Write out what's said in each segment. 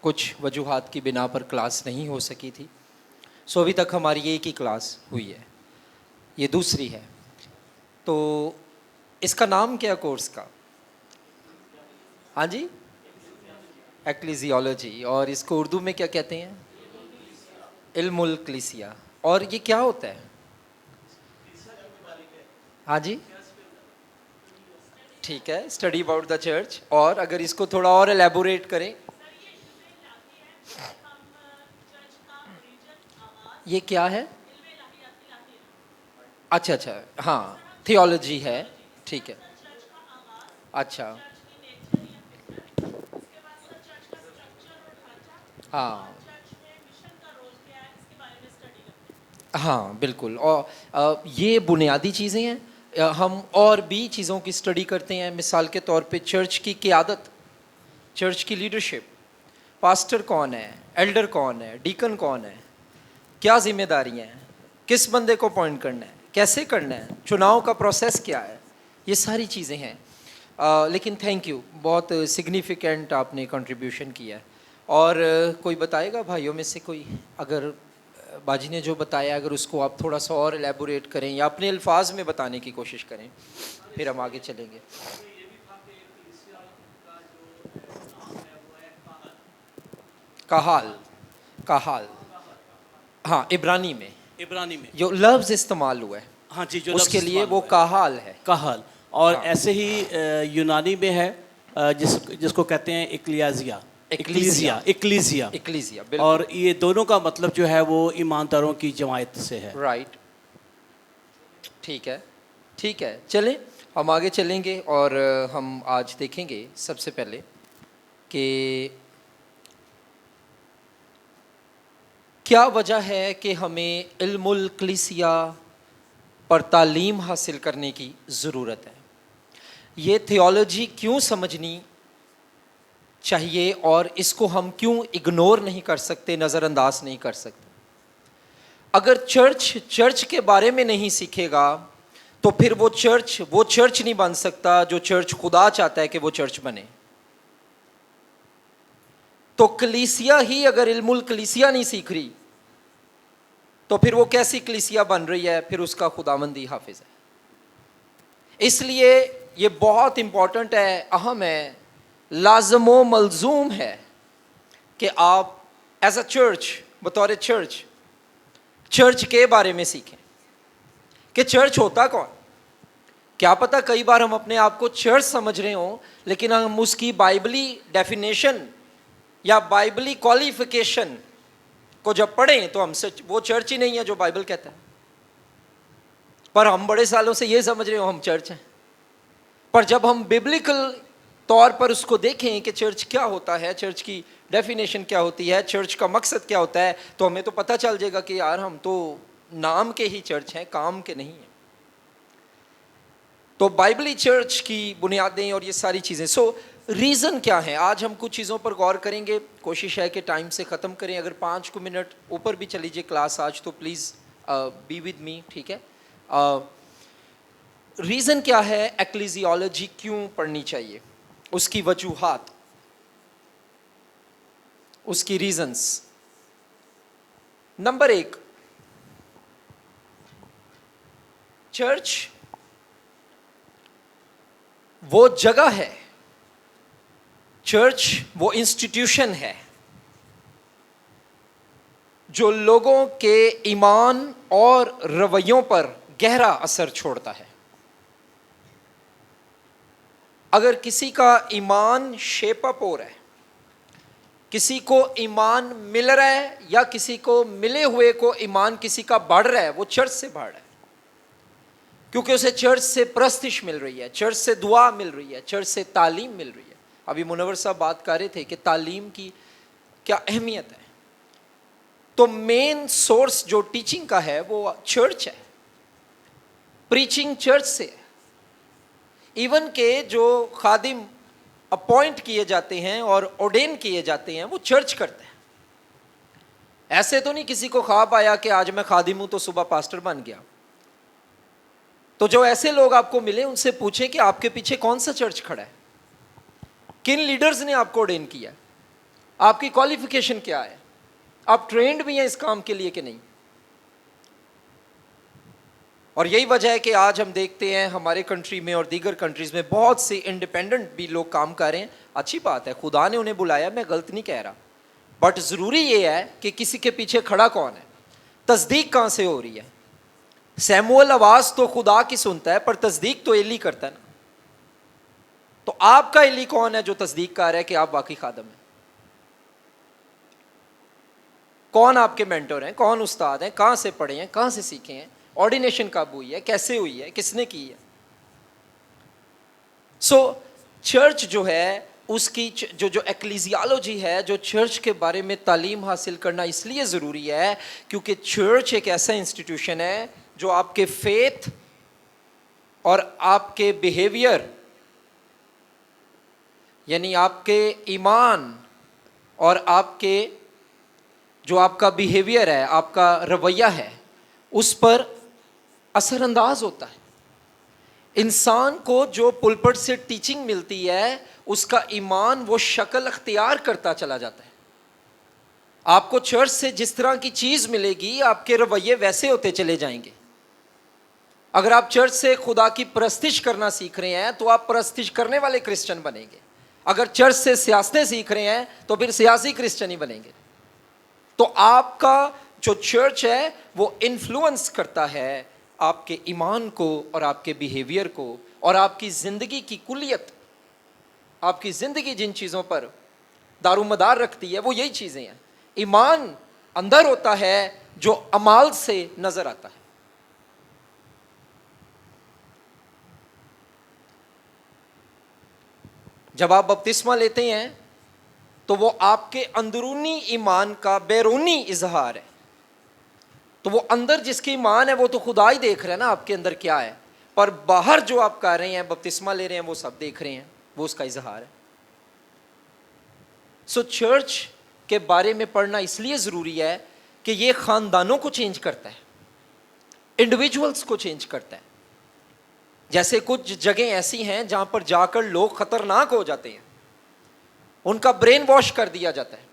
कुछ वजूहात की बिना पर क्लास नहीं हो सकी थी। सो अभी तक हमारी एक ही क्लास हुई है, ये दूसरी है। तो इसका नाम क्या कोर्स का? हाँ जी, एक्लीसियोलॉजी। और इसको उर्दू में क्या कहते हैं? इल्मुल कलीसिया। और ये क्या होता है? हाँ जी, ठीक है, स्टडी अबाउट द चर्च। और अगर इसको थोड़ा और एलेबोरेट करें, ये क्या है? अच्छा अच्छा, हाँ, थियोलॉजी है, ठीक है। अच्छा, हाँ हाँ बिल्कुल। और ये बुनियादी चीज़ें हैं। हम और भी चीज़ों की स्टडी करते हैं, मिसाल के तौर पे चर्च की क़ियादत, चर्च की लीडरशिप, पास्टर कौन है, एल्डर कौन है, डीकन कौन है, क्या जिम्मेदारियां हैं, किस बंदे को अपॉइंट करना है, कैसे करना है, चुनाव का प्रोसेस क्या है, ये सारी चीज़ें हैं। लेकिन थैंक यू, बहुत सिग्निफिकेंट आपने कंट्रीब्यूशन किया है। और कोई बताएगा भाइयों में से कोई, अगर बाजी ने जो बताया अगर उसको आप थोड़ा सा और एलेबोरेट करें या अपने अल्फाज में बताने की कोशिश करें, फिर हम आगे चलेंगे। कहाल, कहाल, हाँ, इब्रानी में जो लफ्ज़ इस्तेमाल हुआ है, हाँ जी, जो उसके लफ्ज़ लिए इस्तेमाल वो हुआ है, कहाल है। कहाल। और हाँ, ऐसे ही यूनानी में है, जिसको कहते हैं इक्लियाजिया, एक्लीसिया, इक्लीसिया। एक्लीसिया, और बिल्कुल, ये दोनों का मतलब जो है वो ईमानदारों की जमायत से है। राइट, ठीक है, ठीक है। चलें, हम आगे चलेंगे और हम आज देखेंगे सबसे पहले कि क्या वजह है कि हमें इल्मुल कलीसिया पर तालीम हासिल करने की ज़रूरत है। ये थियोलॉजी क्यों समझनी चाहिए और इसको हम क्यों इग्नोर नहीं कर सकते, नज़रअंदाज नहीं कर सकते। अगर चर्च के बारे में नहीं सीखेगा तो फिर वो चर्च नहीं बन सकता जो चर्च खुदा चाहता है कि वो चर्च बने। तो कलीसिया ही अगर इल्मुल कलीसिया नहीं सीख रही तो फिर वो कैसी कलीसिया बन रही है? फिर उसका खुदामंदी हाफिज है। इसलिए ये बहुत इंपॉर्टेंट है, अहम है, लाजमो मलजूम है कि आप एज अ चर्च, बतौर चर्च के बारे में सीखें कि चर्च होता कौन। क्या पता कई बार हम अपने आप को चर्च समझ रहे हों, लेकिन हम उसकी बाइबली डेफिनेशन या बाइबली क्वालिफिकेशन को जब पढ़ें तो हमसे वो चर्च ही नहीं है जो बाइबल कहता है। पर हम बड़े सालों से ये समझ रहे हो हम चर्च हैं। पर जब हम बिब्लिकल तौर पर उसको देखें कि चर्च क्या होता है, चर्च की डेफिनेशन क्या होती है, चर्च का मकसद क्या होता है, तो हमें तो पता चल जाएगा कि यार हम तो नाम के ही चर्च हैं, काम के नहीं हैं। तो बाइबली चर्च की बुनियादें और ये सारी चीज़ें। सो रीज़न क्या है, आज हम कुछ चीज़ों पर गौर करेंगे। कोशिश है कि टाइम से ख़त्म करें। अगर 5 मिनट ऊपर भी चली जाए क्लास आज तो प्लीज़ बी विद मी, ठीक है। रीज़न क्या है, एक्लीसियोलॉजी क्यों पढ़नी चाहिए, उसकी वजूहात, उसकी रीजंस। नंबर 1, चर्च वो जगह है, चर्च वो इंस्टीट्यूशन है जो लोगों के ईमान और रवैयों पर गहरा असर छोड़ता है। अगर किसी का ईमान शेप अप हो रहा है, किसी को ईमान मिल रहा है या किसी को मिले हुए को ईमान किसी का बढ़ रहा है, वो चर्च से बढ़ रहा है, क्योंकि उसे चर्च से प्रस्तिश मिल रही है, चर्च से दुआ मिल रही है, चर्च से तालीम मिल रही है। अभी मुनव्वर साहब बात कर रहे थे कि तालीम की क्या अहमियत है। तो मेन सोर्स जो टीचिंग का है वो चर्च है, प्रीचिंग चर्च से है। इवन के जो खादिम अपॉइंट किए जाते हैं और ऑर्डेन किए जाते हैं वो चर्च करता है। ऐसे तो नहीं किसी को ख्वाब आया कि आज मैं खादिम हूं तो सुबह पास्टर बन गया। तो जो ऐसे लोग आपको मिले उनसे पूछें कि आपके पीछे कौन सा चर्च खड़ा है, किन लीडर्स ने आपको ऑर्डेन किया। आपकी क्वालिफिकेशन क्या है, आप ट्रेंड भी हैं इस काम के लिए कि नहीं। और यही वजह है कि आज हम देखते हैं हमारे कंट्री में और दीगर कंट्रीज में बहुत से इंडिपेंडेंट भी लोग काम कर रहे हैं। अच्छी बात है, खुदा ने उन्हें बुलाया, मैं गलत नहीं कह रहा, बट ज़रूरी ये है कि किसी के पीछे खड़ा कौन है, तस्दीक कहाँ से हो रही है। सैमुअल आवाज़ तो खुदा की सुनता है, पर तस्दीक तो एली करता है ना। तो आपका एली कौन है जो तस्दीक कर रहा है कि आप वाकई खादम हैं। कौन आपके मेंटर हैं, कौन उस्ताद हैं, कहाँ से पढ़े हैं, कहाँ से सीखे हैं, ऑर्डिनेशन कब हुई है, कैसे हुई है, किसने की है। सो चर्च जो है उसकी जो एक्लीसियोलॉजी है, जो चर्च के बारे में तालीम हासिल करना इसलिए ज़रूरी है क्योंकि चर्च एक ऐसा इंस्टीट्यूशन है जो आपके फेथ और आपके बिहेवियर, यानी आपके ईमान और आपके जो आपका बिहेवियर है, आपका रवैया है, उस पर असरअंदाज होता है। इंसान को जो पुलपट से टीचिंग मिलती है उसका ईमान वो शक्ल अख्तियार करता चला जाता है। आपको चर्च से जिस तरह की चीज़ मिलेगी आपके रवैये वैसे होते चले जाएंगे। अगर आप चर्च से खुदा की परस्तिश करना सीख रहे हैं तो आप परस्तिश करने वाले क्रिश्चियन बनेंगे। अगर चर्च से सियासतें सीख रहे हैं तो फिर सियासी क्रिश्चियन ही बनेंगे। तो आपका जो चर्च है वो इन्फ्लुएंस करता है आपके ईमान को और आपके बिहेवियर को और आपकी ज़िंदगी की कुलियत। आपकी ज़िंदगी जिन चीज़ों पर दारोमदार रखती है वो यही चीज़ें हैं। ईमान अंदर होता है जो अमाल से नज़र आता है। जब आप बपतिस्मा लेते हैं तो वो आपके अंदरूनी ईमान का बैरूनी इजहार है। तो वो अंदर जिसकी ईमान है वो तो खुदा ही देख रहे हैं ना आपके अंदर क्या है, पर बाहर जो आप कर रहे हैं, बपतिस्मा ले रहे हैं, वो सब देख रहे हैं, वो उसका इजहार है। सो चर्च के बारे में पढ़ना इसलिए ज़रूरी है कि ये ख़ानदानों को चेंज करता है, इंडिविजुअल्स को चेंज करता है। जैसे कुछ जगह ऐसी हैं जहाँ पर जाकर लोग ख़तरनाक हो जाते हैं, उनका ब्रेन वॉश कर दिया जाता है,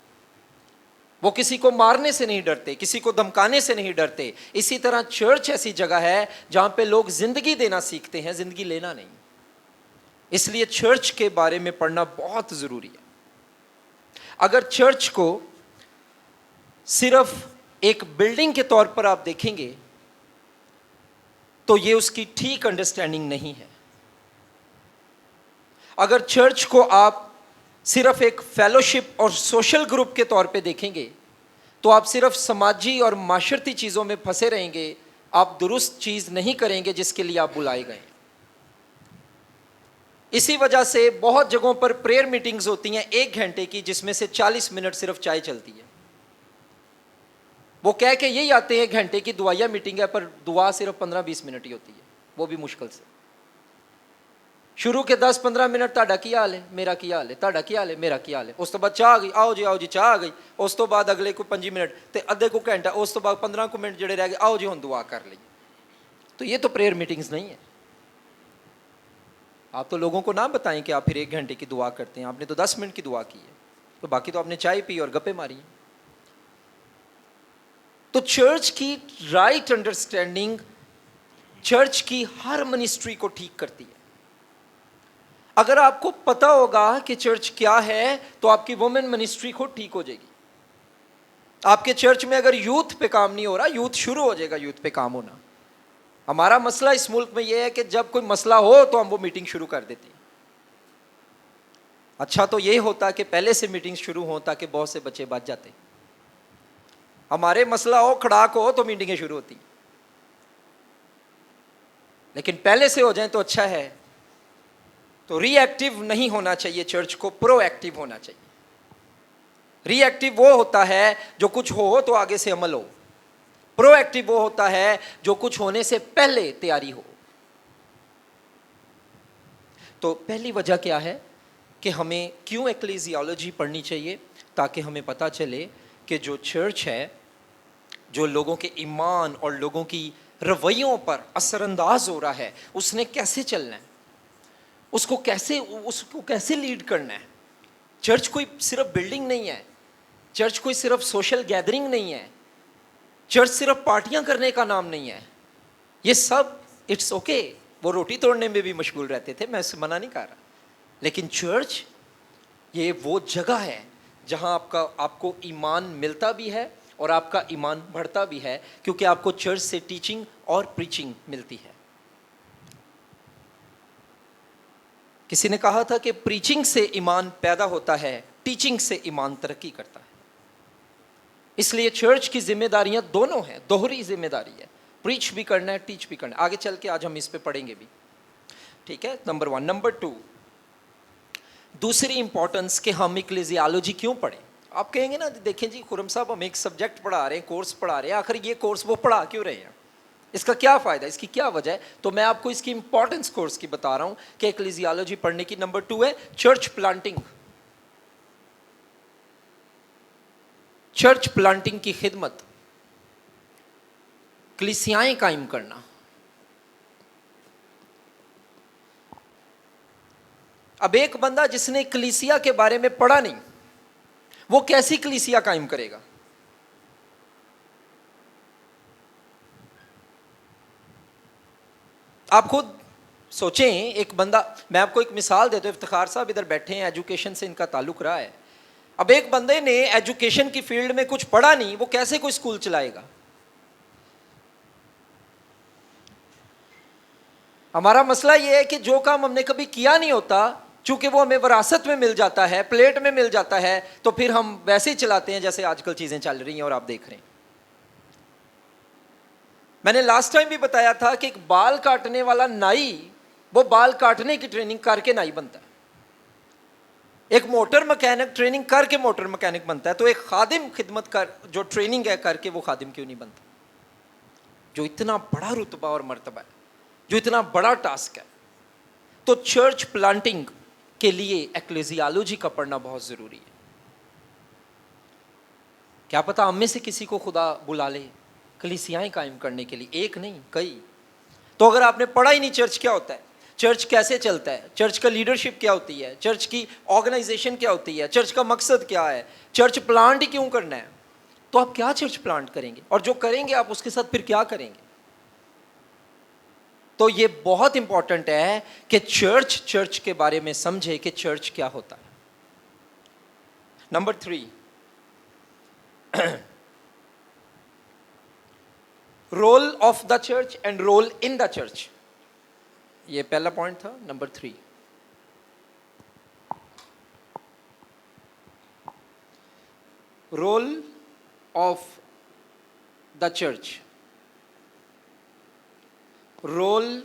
वो किसी को मारने से नहीं डरते, किसी को धमकाने से नहीं डरते। इसी तरह चर्च ऐसी जगह है जहाँ पे लोग ज़िंदगी देना सीखते हैं, ज़िंदगी लेना नहीं। इसलिए चर्च के बारे में पढ़ना बहुत ज़रूरी है। अगर चर्च को सिर्फ एक बिल्डिंग के तौर पर आप देखेंगे तो ये उसकी ठीक अंडरस्टैंडिंग नहीं है। अगर चर्च को आप सिर्फ एक फेलोशिप और सोशल ग्रुप के तौर पे देखेंगे तो आप सिर्फ समाजी और माशरती चीज़ों में फंसे रहेंगे, आप दुरुस्त चीज़ नहीं करेंगे जिसके लिए आप बुलाए गए। इसी वजह से बहुत जगहों पर प्रेयर मीटिंग्स होती हैं 1 घंटे की, जिसमें से 40 मिनट सिर्फ चाय चलती है। वो कह के यही आते हैं 1 घंटे की दुआया मीटिंग है, पर दुआ सिर्फ 15-20 मिनट ही होती है, वो भी मुश्किल से। शुरू के 10-15 मिनट ਤੁਹਾਡਾ ਕੀ ਹਾਲ ਹੈ, ਮੇਰਾ ਕੀ ਹਾਲ ਹੈ, ਤੁਹਾਡਾ ਕੀ ਹਾਲ ਹੈ, ਮੇਰਾ ਕੀ ਹਾਲ ਹੈ। ਉਸ ਤੋਂ ਬਾਅਦ ਚਾਹ ਆ ਗਈ, ਆਓ ਜੀ ਚਾਹ ਆ ਗਈ। ਉਸ ਤੋਂ ਬਾਅਦ ਅਗਲੇ ਕੋਈ 5 ਮਿੰਟ ਤੇ ਅੱਧੇ ਕੋ ਘੰਟਾ, ਉਸ ਤੋਂ ਬਾਅਦ 15 ਕੁ ਮਿੰਟ ਜਿਹੜੇ ਰਹਿ ਗਏ, आओ जी ਹੁਣ दुआ कर ਲਈਏ। तो ये तो प्रेयर मीटिंग्स नहीं है। आप तो लोगों को ना बताएं कि आप फिर 1 घंटे की दुआ करते हैं, आपने तो 10 मिनट की दुआ की है, तो बाकी तो आपने चाय पी और गप्पे मारी। तो चर्च की राइट अंडरस्टैंडिंग चर्च की हर मिनिस्ट्री को ठीक करती है। अगर आपको पता होगा कि चर्च क्या है तो आपकी वुमेन मिनिस्ट्री खुद ठीक हो जाएगी। आपके चर्च में अगर यूथ पे काम नहीं हो रहा, यूथ शुरू हो जाएगा यूथ पे काम होना। हमारा मसला इस मुल्क में यह है कि जब कोई मसला हो तो हम वो मीटिंग शुरू कर देते हैं। अच्छा तो ये होता कि पहले से मीटिंग शुरू हो ताकि बहुत से बच्चे बच जाते। हमारे मसला हो, खड़ाक हो तो मीटिंगें शुरू होती, लेकिन पहले से हो जाए तो अच्छा है। तो रिएक्टिव नहीं होना चाहिए चर्च को, प्रोएक्टिव होना चाहिए। रिएक्टिव वो होता है जो कुछ हो तो आगे से अमल हो, प्रोएक्टिव वो होता है जो कुछ होने से पहले तैयारी हो। तो पहली वजह क्या है कि हमें क्यों एक्लेसियोलॉजी पढ़नी चाहिए, ताकि हमें पता चले कि जो चर्च है जो लोगों के ईमान और लोगों की रवैयों पर असरअंदाज हो रहा है, उसने कैसे चलना है, उसको कैसे लीड करना है। चर्च कोई सिर्फ बिल्डिंग नहीं है, चर्च कोई सिर्फ सोशल गैदरिंग नहीं है, चर्च सिर्फ पार्टियां करने का नाम नहीं है। ये सब इट्स ओके, वो रोटी तोड़ने में भी मशगूल रहते थे, मैं इससे मना नहीं कर रहा, लेकिन चर्च ये वो जगह है जहां आपको ईमान मिलता भी है और आपका ईमान बढ़ता भी है, क्योंकि आपको चर्च से टीचिंग और प्रीचिंग मिलती है। किसी ने कहा था कि प्रीचिंग से ईमान पैदा होता है, टीचिंग से ईमान तरक्की करता है। इसलिए चर्च की जिम्मेदारियां दोनों हैं, दोहरी जिम्मेदारी है, प्रीच भी करना है, टीच भी करना है। आगे चल के आज हम इस पे पढ़ेंगे भी, ठीक है। नंबर 1। नंबर 2, दूसरी इंपॉर्टेंस कि हम इक्लेसियोलॉजी क्यों पढ़ें। आप कहेंगे ना, देखें जी खुरम साहब हम एक सब्जेक्ट पढ़ा रहे हैं, कोर्स पढ़ा रहे हैं, आखिर ये कोर्स वो पढ़ा क्यों रहे हैं, इसका क्या फ़ायदा, इसकी क्या वजह है। तो मैं आपको इसकी इंपॉर्टेंस कोर्स की बता रहा हूं कि इक्लेसियोलॉजी पढ़ने की। नंबर 2 है चर्च प्लांटिंग। चर्च प्लांटिंग की खिदमत, कलीसियाएं कायम करना। अब एक बंदा जिसने कलीसिया के बारे में पढ़ा नहीं, वो कैसी कलीसिया कायम करेगा। आप खुद सोचें, एक बंदा, मैं आपको एक मिसाल देता हूं, इफ्तिखार साहब इधर बैठे हैं, एजुकेशन से इनका ताल्लुक रहा है। अब एक बंदे ने एजुकेशन की फील्ड में कुछ पढ़ा नहीं, वो कैसे कोई स्कूल चलाएगा। हमारा मसला यह है कि जो काम हमने कभी किया नहीं होता, चूंकि वो हमें विरासत में मिल जाता है, प्लेट में मिल जाता है, तो फिर हम वैसे ही चलाते हैं जैसे आजकल चीजें चल रही हैं और आप देख रहे हैं। मैंने लास्ट टाइम भी बताया था कि एक बाल काटने वाला नाई, वो बाल काटने की ट्रेनिंग करके नाई बनता है। एक मोटर मैकेनिक ट्रेनिंग करके मोटर मैकेनिक बनता है। तो एक खादिम खिदमत कर, जो ट्रेनिंग है करके, वो खादिम क्यों नहीं बनता। जो इतना बड़ा रुतबा और मर्तबा है, जो इतना बड़ा टास्क है। तो चर्च प्लांटिंग के लिए एक्लेसियोलॉजी का पढ़ना बहुत जरूरी है। क्या पता हम में से किसी को खुदा बुला ले कलीसियाएं कायम करने के लिए, एक नहीं कई। तो अगर आपने पढ़ा ही नहीं चर्च क्या होता है, चर्च कैसे चलता है, चर्च का लीडरशिप क्या होती है, चर्च की ऑर्गेनाइजेशन क्या होती है, चर्च का मकसद क्या है, चर्च प्लांट ही क्यों करना है, तो आप क्या चर्च प्लांट करेंगे, और जो करेंगे आप उसके साथ फिर क्या करेंगे। तो ये बहुत इंपॉर्टेंट है कि चर्च के बारे में समझे कि चर्च क्या होता है। Number 3, role of the church and role in the church. ये पहला पॉइंट था। Number 3, role of the church, role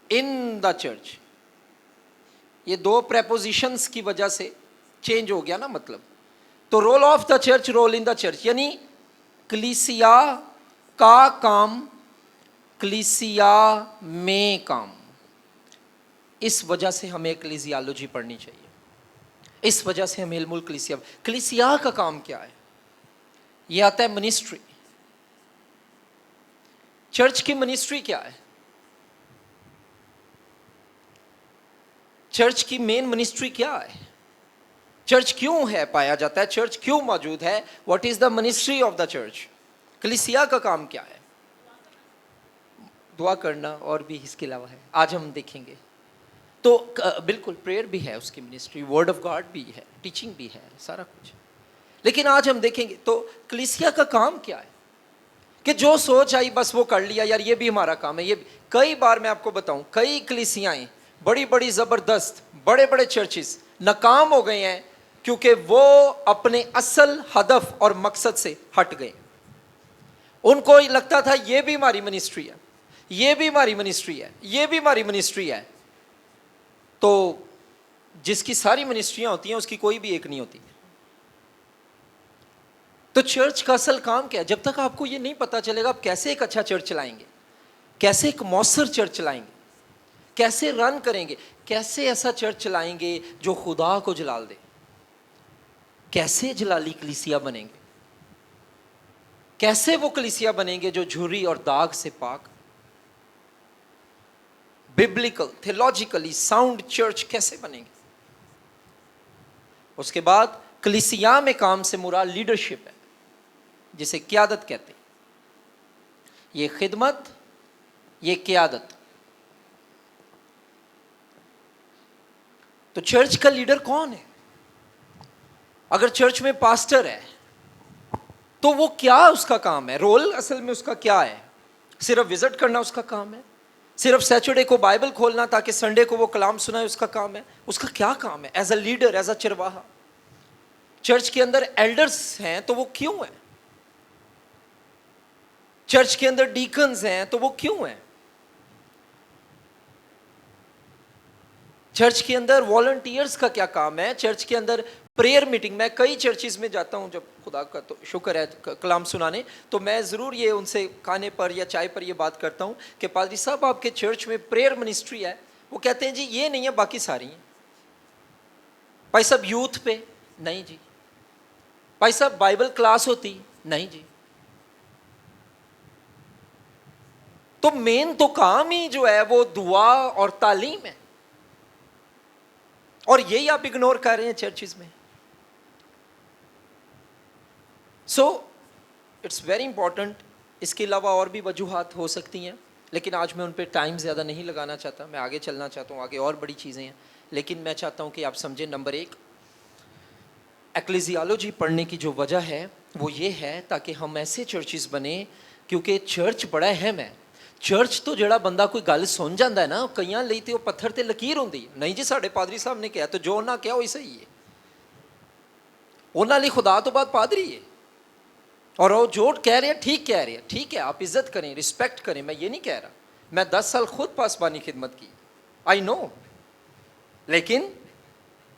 in the church. ये दो प्रेपोजिशंस की वजह से चेंज हो गया ना मतलब। तो role of the church, role in the church, यानी कलीसिया का काम कलीसिया में काम। इस वजह से हमें एक्लेसियोलॉजी पढ़नी चाहिए, इस वजह से हमें इल्मुल कलीसिया। कलीसिया का काम क्या है, यह आता है मिनिस्ट्री। चर्च की मिनिस्ट्री क्या है, चर्च की मेन मिनिस्ट्री क्या है, चर्च क्यों है, पाया जाता है चर्च क्यों मौजूद है, what is the ministry of the church. कलीसिया का काम क्या है, दुआ करना और भी इसके अलावा है, आज हम देखेंगे। तो बिल्कुल प्रेयर भी है उसकी मिनिस्ट्री, वर्ड ऑफ गॉड भी है, टीचिंग भी है, सारा कुछ। लेकिन आज हम देखेंगे तो कलीसिया का काम क्या है, कि जो सोच आई बस वो कर लिया, यार ये भी हमारा काम है। ये कई बार मैं आपको बताऊं, कई कलीसियाएं बड़ी बड़ी ज़बरदस्त, बड़े बड़े चर्चेस नाकाम हो गए हैं क्योंकि वो अपने असल हदफ और मकसद से हट गए। उनको लगता था ये भी हमारी मिनिस्ट्री है, ये भी हमारी मिनिस्ट्री है, ये भी हमारी मिनिस्ट्री है। तो जिसकी सारी मिनिस्ट्रियां होती हैं उसकी कोई भी एक नहीं होती। तो चर्च का असल काम क्या है, जब तक आपको ये नहीं पता चलेगा आप कैसे एक अच्छा चर्च चलाएंगे, कैसे एक मौसर चर्च चलाएंगे, कैसे रन करेंगे, कैसे ऐसा चर्च चलाएंगे जो खुदा को जलाल दे, कैसे जलाली कलीसिया बनेंगे, कैसे वो कलीसिया बनेंगे जो झुर्री और दाग से पाक, बिब्लिकल थियोलॉजिकली साउंड चर्च कैसे बनेंगे। उसके बाद कलीसिया में काम से मुराद लीडरशिप है, जिसे क़यादत कहते हैं। ये खिदमत, ये क़यादत। तो चर्च का लीडर कौन है? अगर चर्च में पास्टर है तो वो क्या उसका काम है? रोल असल में उसका क्या है? सिर्फ विजिट करना उसका काम है? सिर्फ सैटरडे को बाइबल खोलना ताकि संडे को वो कलाम सुनाए उसका काम है? उसका क्या काम है as a leader, as a चरवाहा? चर्च के अंदर एल्डर्स हैं तो वो क्यों है? चर्च के अंदर डीकन्स हैं तो वो क्यों है? चर्च के अंदर वॉलंटियर्स का क्या काम है? चर्च के अंदर प्रेयर मीटिंग, मैं कई चर्चिज में जाता हूं, जब खुदा का तो शुक्र है कलाम सुनाने, तो मैं ज़रूर ये उनसे खाने पर या चाय पर ये बात करता हूं कि पादरी साहब आपके चर्च में प्रेयर मिनिस्ट्री है? वो कहते हैं जी ये नहीं है, बाकी सारी हैं। भाई साहब यूथ पे नहीं जी। भाई साहब बाइबल क्लास होती नहीं जी। तो मेन तो काम ही जो है वो दुआ और तालीम है, और यही आप इग्नोर कर रहे हैं चर्चिज में। So it's very important. इसके अलावा और भी वजूहात हो सकती हैं, लेकिन आज मैं उन पर टाइम ज़्यादा नहीं लगाना चाहता। मैं आगे चलना चाहता हूँ, आगे और बड़ी चीज़ें हैं, लेकिन मैं चाहता हूँ कि आप समझें। नंबर एक, एक्लेसियोलॉजी पढ़ने की जो वजह है वो ये है ताकि हम ऐसे चर्चिज बने, क्योंकि चर्च बड़ा अहम है। चर्च तो जड़ा बंदा कोई गल सुन जाता है ना, कईयां ਲਈ ਤੇ ਉਹ ਪੱਥਰ ਤੇ ਲਕੀਰ ਹੁੰਦੀ ਨਹੀਂ ਜੀ। ਸਾਡੇ ਪਾਦਰੀ ਸਾਹਿਬ ਨੇ ਕਿਹਾ तो जो ਉਹਨਾਂ ਕਿਹਾ ਉਹ ਸਹੀ ਹੈ। ਉਹਨਾਂ ਲਈ खुदा तो बाद पादरी है, और वो जो कह रहे हैं ठीक कह रहे हैं। ठीक है, आप इज्जत करें, रिस्पेक्ट करें, मैं ये नहीं कह रहा। मैं 10 साल खुद पासबानी खिदमत की, आई नो। लेकिन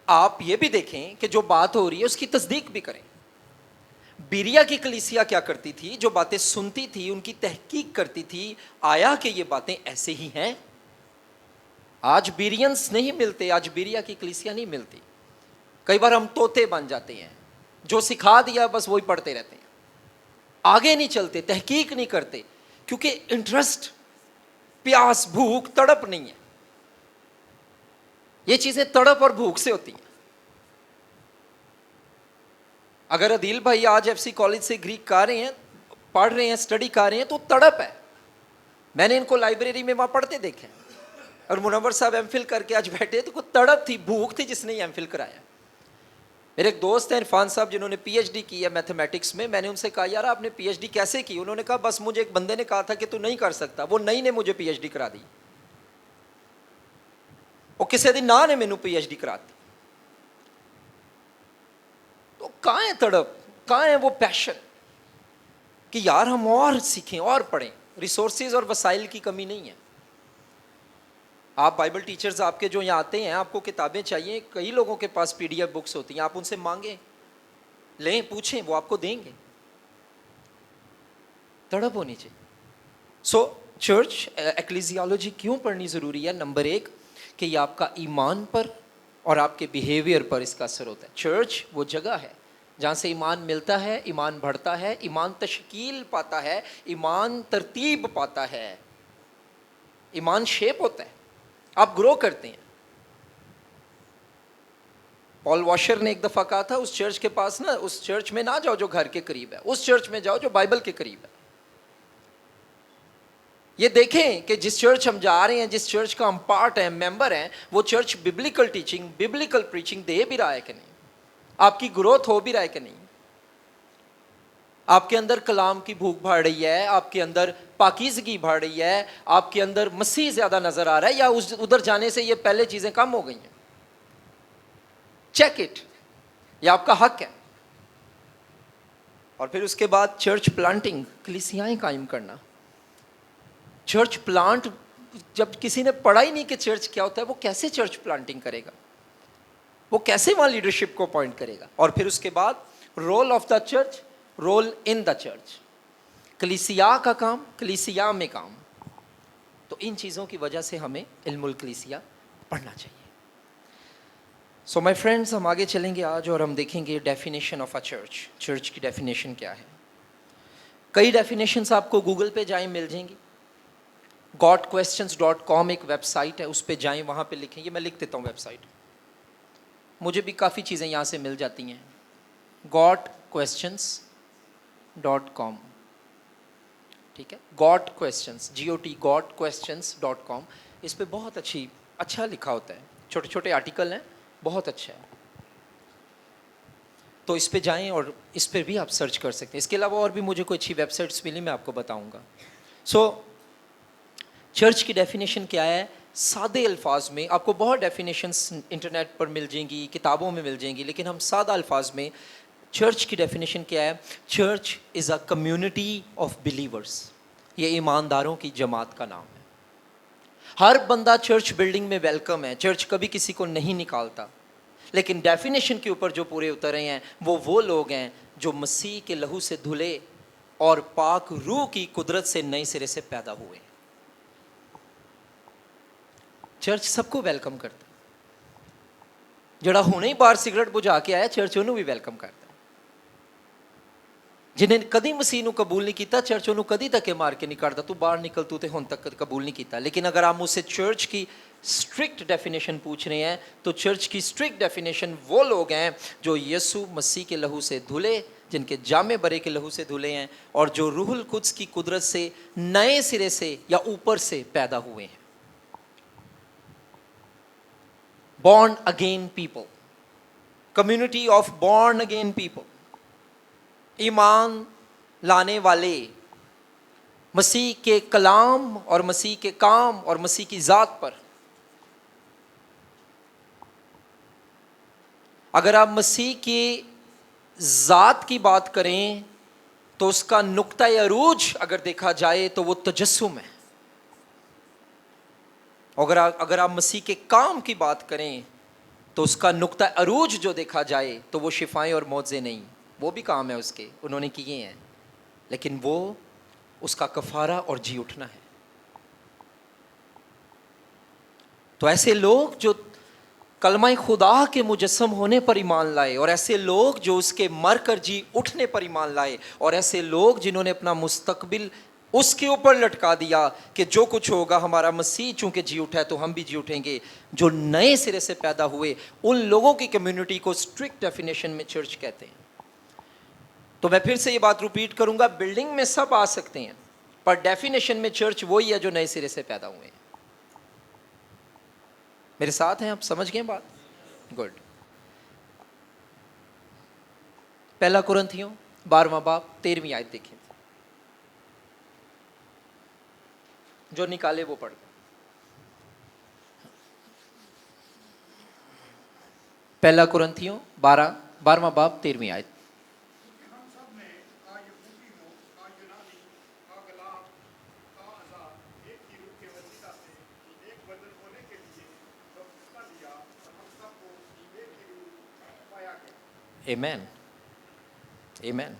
आप ये भी देखें कि जो बात हो रही है उसकी तस्दीक भी करें। बीरिया की कलीसिया क्या करती थी? जो बातें सुनती थी उनकी तहकीक करती थी, आया कि ये बातें ऐसे ही हैं। आज बीरियंस नहीं मिलते, आज बीरिया की कलीसिया नहीं मिलती। कई बार हम तोते बन जाते हैं, जो सिखा दिया बस वही पढ़ते रहते हैं, आगे नहीं चलते, तहकीक नहीं करते, क्योंकि इंटरेस्ट, प्यास, भूख, तड़प नहीं है। ये चीजें तड़प और भूख से होती हैं। अगर अदील भाई आज एफसी कॉलेज से ग्रीक कर रहे हैं, पढ़ रहे हैं, स्टडी कर रहे हैं, तो तड़प है। मैंने इनको लाइब्रेरी में वहां पढ़ते देखे, और मुनव्वर साहब एमफिल करके आज बैठे, तो कोई तड़प थी, भूख थी जिसने एमफिल कराया। मेरे एक दोस्त हैं इरफान साहब, जिन्होंने पीएचडी की है मैथमेटिक्स में। मैंने उनसे कहा यार आपने पीएचडी कैसे की? उन्होंने कहा बस मुझे एक बंदे ने कहा था कि तू नहीं कर सकता, वो नहीं ने मुझे पीएचडी करा दी। वो किसी दिन ना ने मैनू पीएचडी करा दी। तो कहाँ है तड़प, कहाँ है वो पैशन कि यार हम और सीखें और पढ़ें? रिसोर्सेज और वसाइल की कमी नहीं है। आप बाइबल टीचर्स आपके जो यहाँ आते हैं, आपको किताबें चाहिए, कई लोगों के पास पीडीएफ बुक्स होती हैं, आप उनसे मांगें, लें, पूछें, वो आपको देंगे। तड़प होनी चाहिए। सो चर्च एक्लेसियोलॉजी क्यों पढ़नी ज़रूरी है? नंबर एक, कि ये आपका ईमान पर और आपके बिहेवियर पर इसका असर होता है। चर्च वो जगह है जहाँ से ईमान मिलता है, ईमान बढ़ता है, ईमान तशकील पाता है, ईमान तरतीब पाता है, ईमान शेप होता है, आप ग्रो करते हैं। पॉल वॉशर ने एक दफ़ा कहा था, उस चर्च के पास ना, उस चर्च में ना जाओ जो घर के करीब है, उस चर्च में जाओ जो बाइबल के करीब है। ये देखें कि जिस चर्च हम जा रहे हैं, जिस चर्च का हम पार्ट हैं, मेंबर हैं, वो church biblical teaching, biblical preaching दे भी रहा है कि नहीं, आपकी ग्रोथ हो भी रहा है कि नहीं, आपके अंदर कलाम की भूख बढ़ रही है, आपके अंदर पाकीज़गी बढ़ रही है, आपके अंदर मसीह ज़्यादा नज़र आ रहा है, या उस उधर जाने से ये पहले चीज़ें कम हो गई हैं। चेक इट, ये आपका हक है। और फिर उसके बाद चर्च प्लांटिंग, कलीसियाएं कायम करना। चर्च प्लांट, जब किसी ने पढ़ा ही नहीं कि चर्च क्या होता है, वो कैसे चर्च प्लांटिंग करेगा? वो कैसे वहाँ लीडरशिप को अपॉइंट करेगा? और फिर उसके बाद role of the church, role in the church, कलीसिया का काम, कलीसिया में काम। तो इन चीज़ों की वजह से हमें इल्मुल कलीसिया पढ़ना चाहिए। सो माय फ्रेंड्स, हम आगे चलेंगे आज और हम देखेंगे definition of a church. Church की डेफिनेशन क्या है? कई डेफिनेशंस आपको गूगल पे जाएं मिल जाएंगी। godquestions.com एक वेबसाइट है, उस पे जाएं, वहाँ पे लिखें। ये मैं लिख देता हूँ वेबसाइट, मुझे भी काफ़ी चीज़ें यहाँ से मिल जाती हैं। gotquestions.com, ठीक है, gotquestions, gotquestions.com। इस पे बहुत अच्छा लिखा होता है, छोटे छोटे आर्टिकल हैं, बहुत अच्छा है। तो इस पे जाएं और इस पर भी आप सर्च कर सकते हैं। इसके अलावा और भी मुझे कोई अच्छी वेबसाइट्स मिली, मैं आपको बताऊंगा। चर्च की डेफिनेशन क्या है? सादे अल्फाज में, आपको बहुत डेफिनेशंस इंटरनेट पर मिल जाएंगी, किताबों में मिल जाएंगी, लेकिन हम सादा अल्फाज में चर्च की डेफिनेशन क्या है? Church is a community of believers. ये ईमानदारों की जमात का नाम है। हर बंदा चर्च बिल्डिंग में वेलकम है, चर्च कभी किसी को नहीं निकालता, लेकिन डेफिनेशन के ऊपर जो पूरे उतरे हैं वो लोग हैं जो मसीह के लहू से धुले और पाक रूह की कुदरत से नए सिरे से पैदा हुए। चर्च सबको वेलकम करता, जड़ा हुणे ही बाहर सिगरेट बुझा के आया, चर्च उन्होंने भी वेलकम करता। जिन्हें कदी मसीह को कबूल नहीं किया, चर्च उन्होंने कदी धक्के मार के नहीं करता, तू बाहर निकल, तू तो हुण तक कबूल नहीं किया। लेकिन अगर आप मुझसे चर्च की स्ट्रिक्ट डेफिनेशन पूछ रहे हैं, तो चर्च की स्ट्रिक्ट डेफिनेशन वो लोग हैं जो यीशु मसीह के लहू से धुले, जिनके जामे बरे के लहू से धुले हैं, और जो रूहुल कुद्स की कुदरत से नए सिरे से या ऊपर से पैदा हुए हैं। born again people, community of born again people, ईमान लाने वाले, मसीह के कलाम और मसीह के काम और मसीह की ज़ात पर। अगर आप मसीह की ज़ात की बात करें तो उसका नुक्ता अरूज अगर देखा जाए तो वो तजस्सुम है। अगर आप मसीह के काम की बात करें तो उसका नुक्ता अरूज जो देखा जाए तो वो शिफाएं और मौजे नहीं, वो भी काम है उसके, उन्होंने किए हैं, लेकिन वो उसका कफारा और जी उठना है। तो ऐसे लोग जो कलमा खुदा के मुजस्सम होने पर ईमान लाए, और ऐसे लोग जो उसके मर कर जी उठने पर ईमान लाए, और ऐसे लोग जिन्होंने अपना मुस्तकबिल उसके ऊपर लटका दिया कि जो कुछ होगा हमारा मसीह चूंकि जी उठा है तो हम भी जी उठेंगे, जो नए सिरे से पैदा हुए, उन लोगों की कम्युनिटी को स्ट्रिक्ट डेफिनेशन में चर्च कहते हैं। तो मैं फिर से ये बात रिपीट करूंगा, बिल्डिंग में सब आ सकते हैं, पर डेफिनेशन में चर्च वही है जो नए सिरे से पैदा हुए हैं। मेरे साथ हैं आप? समझ गए बात? गुड। पहला कुरिन्थियों 12वां बाब 13वीं आयत देखें, जो निकाले वो पढ़। पहला कुरिन्थियों 12वां बाब 13वीं आयत। आमेन, आमेन।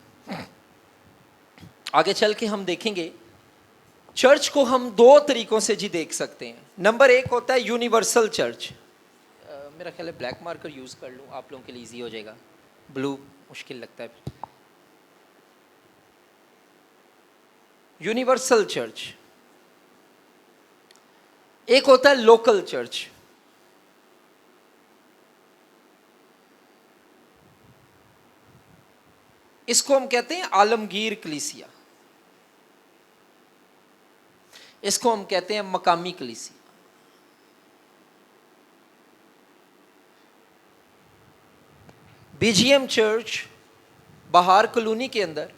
आगे चल के हम देखेंगे चर्च को हम दो तरीकों से जी देख सकते हैं। नंबर एक होता है यूनिवर्सल चर्च। मेरा ख्याल है ब्लैक मार्कर यूज कर लूं, आप लोगों के लिए इजी हो जाएगा, ब्लू मुश्किल लगता है। Universal church. एक होता है लोकल चर्च। इसको हम कहते हैं आलमगीर कलीसिया, इसको हम कहते हैं मकामी कलीसिया। बीजीएम चर्च बाहर कॉलोनी के अंदर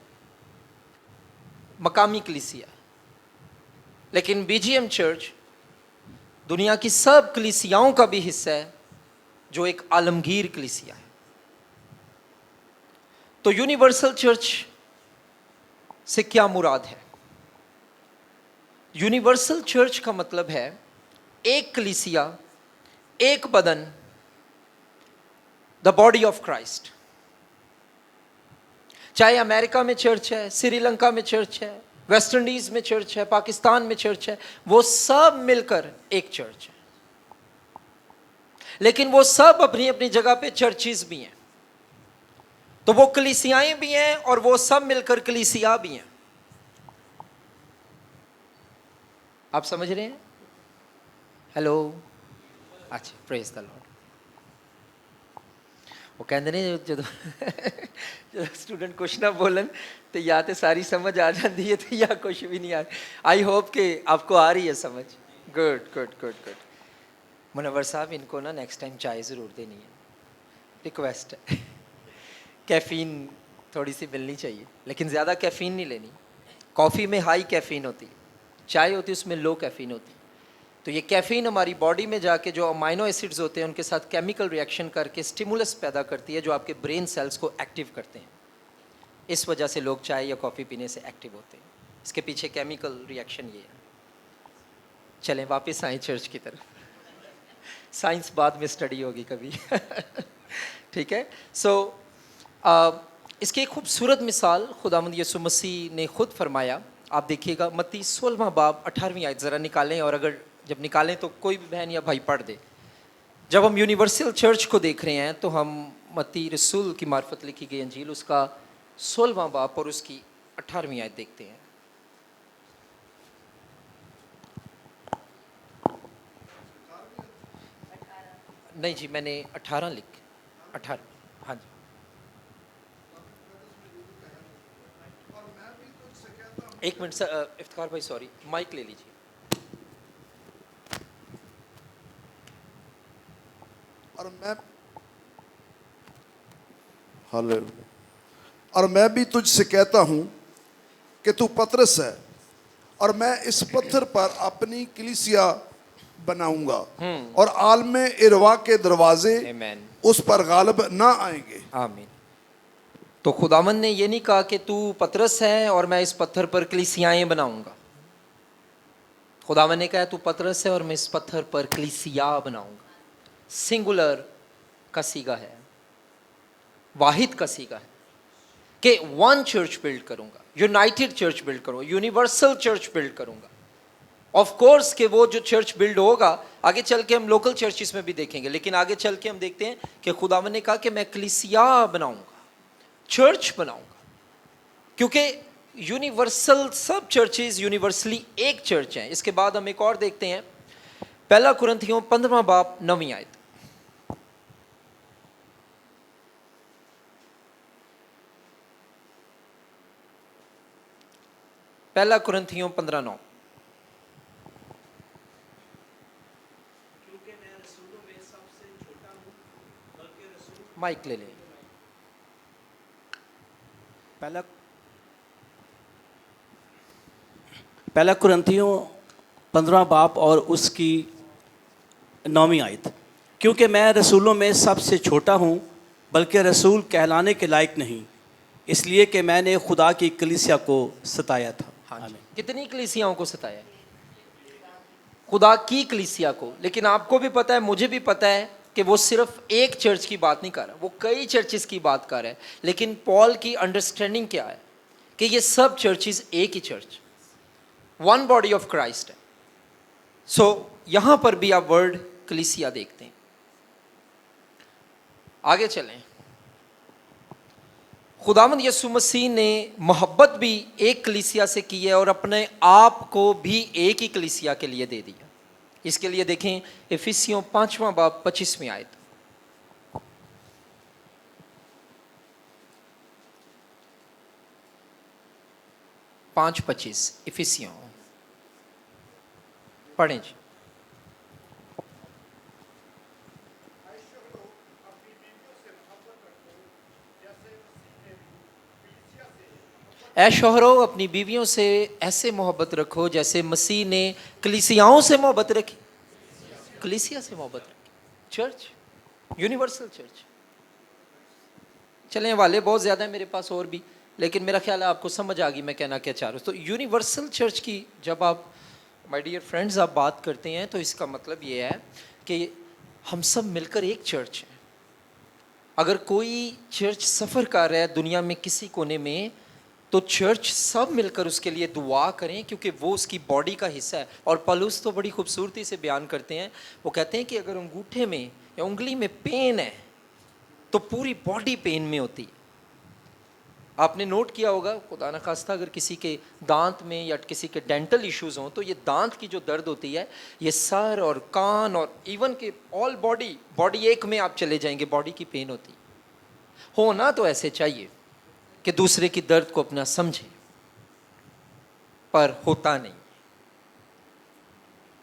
मकामी कलीसिया, लेकिन बीजीएम चर्च दुनिया की सब कलीसियाओं का भी हिस्सा है, जो एक आलमगीर कलीसिया है। तो यूनिवर्सल चर्च से क्या मुराद है? यूनिवर्सल चर्च का मतलब है एक कलीसिया, एक बदन, द बॉडी ऑफ क्राइस्ट। चाहे अमेरिका में चर्च है, श्रीलंका में चर्च है, वेस्ट इंडीज में चर्च है, पाकिस्तान में चर्च है, वो सब मिलकर एक चर्च है, लेकिन वो सब अपनी अपनी जगह पे चर्चेस भी हैं। तो वो कलीसियाएं भी हैं और वो सब मिलकर कलीसिया भी हैं। आप समझ रहे हैं? हेलो, अच्छा, प्रेज द लॉर्ड। ਉਹ ਕਹਿੰਦੇ ਨੇ ਜਦੋਂ ਜਦੋਂ ਸਟੂਡੈਂਟ ਕੁਛ ਨਾ ਬੋਲਣ ਤੇ ਜਾਂ ਤੇ ਸਾਰੀ ਸਮਝ ਆ ਜਾਂਦੀ ਹੈ ਤੇ ਜਾਂ ਕੁਛ ਵੀ नहीं आ। आई होप कि आपको आ रही है समझ। Good good good good. Munawwar साहब इनको ना नेक्स्ट टाइम चाय ज़रूर देनी है, रिक्वेस्ट है। कैफ़ीन थोड़ी सी मिलनी चाहिए, लेकिन ज़्यादा कैफ़ीन नहीं लेनी। कॉफ़ी में हाई कैफ़ीन होती है, चाय होती है उसमें लो कैफ़ीन होती है। तो ये कैफ़ीन हमारी बॉडी में जाके जो अमाइनो एसिड्स होते हैं उनके साथ केमिकल रिएक्शन करके स्टिमुलस पैदा करती है जो आपके ब्रेन सेल्स को एक्टिव करते हैं। इस वजह से लोग चाय या कॉफ़ी पीने से एक्टिव होते हैं, इसके पीछे केमिकल रिएक्शन ये है। चलें वापस आए चर्च की तरफ, साइंस बाद में स्टडी होगी कभी। ठीक है। सो इसकी एक खूबसूरत मिसाल खुदावंद यीशु मसीह ने खुद फरमाया। आप देखिएगा मत्ती 16वां बाब 18वीं आयत ज़रा निकालें, और अगर जब निकालें तो कोई भी बहन या भाई पढ़ दे। जब हम यूनिवर्सल चर्च को देख रहे हैं तो हम मत्ती रसूल की मार्फत लिखी गई अंजील उसका 16वां बाब और उसकी 18वीं आयत देखते हैं। नहीं जी, मैंने 18 लिख 18। हाँ जी। एक मिनट सर, इफ्तिखार भाई सॉरी, माइक ले लीजिए। और मैं हालेलुया। और मैं भी तुझसे कहता हूं कि तू पतरस है और मैं इस पत्थर पर अपनी कलीसिया बनाऊंगा और आलमे इरवा के दरवाजे आमीन। उस पर गालिब ना आएंगे। आमीन। तो खुदावंद ने ये नहीं कहा कि तू पतरस है और मैं इस पत्थर पर कलीसियाएं बनाऊंगा। खुदावंद ने कहा तू पतरस है और मैं इस पत्थर पर कलीसिया बनाऊंगा। सिंगुलर का सीगा है, वाहिद का सीगा है कि वन चर्च बिल्ड करूंगा, यूनाइटेड चर्च बिल्ड करूंगा, यूनिवर्सल चर्च बिल्ड करूंगा। ऑफ कोर्स कि वो जो चर्च बिल्ड होगा आगे चल के हम लोकल चर्चिस में भी देखेंगे, लेकिन आगे चल के हम देखते हैं कि खुदावंद ने कहा कि मैं कलीसिया बनाऊंगा, चर्च बनाऊंगा। क्योंकि यूनिवर्सल सब चर्चेज यूनिवर्सली एक चर्च हैं। इसके बाद हम एक और देखते हैं, पहला कुरिन्थियों 15वां बाब 9वीं आयत। पहला कुरिन्थियों 15:9। माइक ले लें। पहला कुरिन्थियों 15वां बाब और उसकी 9वीं आयत। क्योंकि मैं रसूलों में सबसे छोटा हूँ बल्कि रसूल कहलाने के लायक नहीं, इसलिए कि मैंने खुदा की कलीसिया को सताया था। हाँ जी। कितनी कलीसियाओं को सताया है? खुदा की कलीसिया को। लेकिन आपको भी पता है, मुझे भी पता है कि वो सिर्फ एक चर्च की बात नहीं कर रहा, वो कई चर्चेस की बात कर रहा है। लेकिन पॉल की अंडरस्टैंडिंग क्या है कि ये सब चर्चेस एक ही church, one body of Christ है। सो यहां पर भी आप वर्ड कलीसिया देखते हैं। आगे चलें। खुदावंद यीशु मसीह ने मोहब्बत भी एक कलीसिया से की है और अपने आप को भी एक ही कलीसिया के लिए दे दिया। इसके लिए देखें इफिसियों 5वां बाब 25वीं आयत। 5:25 इफिसियों पढ़ें जी। ऐ शोहरों अपनी बीवियों से ऐसे मोहब्बत रखो जैसे मसीह ने कलीसियाओं से मोहब्बत रखी। कलीसिया से मोहब्बत रखी, चर्च, यूनिवर्सल चर्च। चलने वाले बहुत ज़्यादा है मेरे पास और भी, लेकिन मेरा ख्याल है आपको समझ आ गई मैं कहना क्या चाह रहा हूँ। तो यूनिवर्सल चर्च की जब आप माय डियर फ्रेंड्स आप बात करते हैं तो इसका मतलब ये है कि हम सब मिलकर एक चर्च है। अगर कोई चर्च सफ़र कर रहा है दुनिया में किसी कोने में, तो चर्च सब मिलकर उसके लिए दुआ करें क्योंकि वो उसकी बॉडी का हिस्सा है। और पौलुस तो बड़ी खूबसूरती से बयान करते हैं, वो कहते हैं कि अगर अंगूठे में या उंगली में पेन है तो पूरी बॉडी पेन में होती है। आपने नोट किया होगा, खुदा न खास्ता अगर किसी के दांत में या किसी के डेंटल इश्यूज़ हों तो ये दांत की जो दर्द होती है ये सर और कान और इवन के ऑल बॉडी एक में आप चले जाएंगे, बॉडी की पेन होती है। होना तो ऐसे चाहिए कि दूसरे की दर्द को अपना समझे, पर होता नहीं।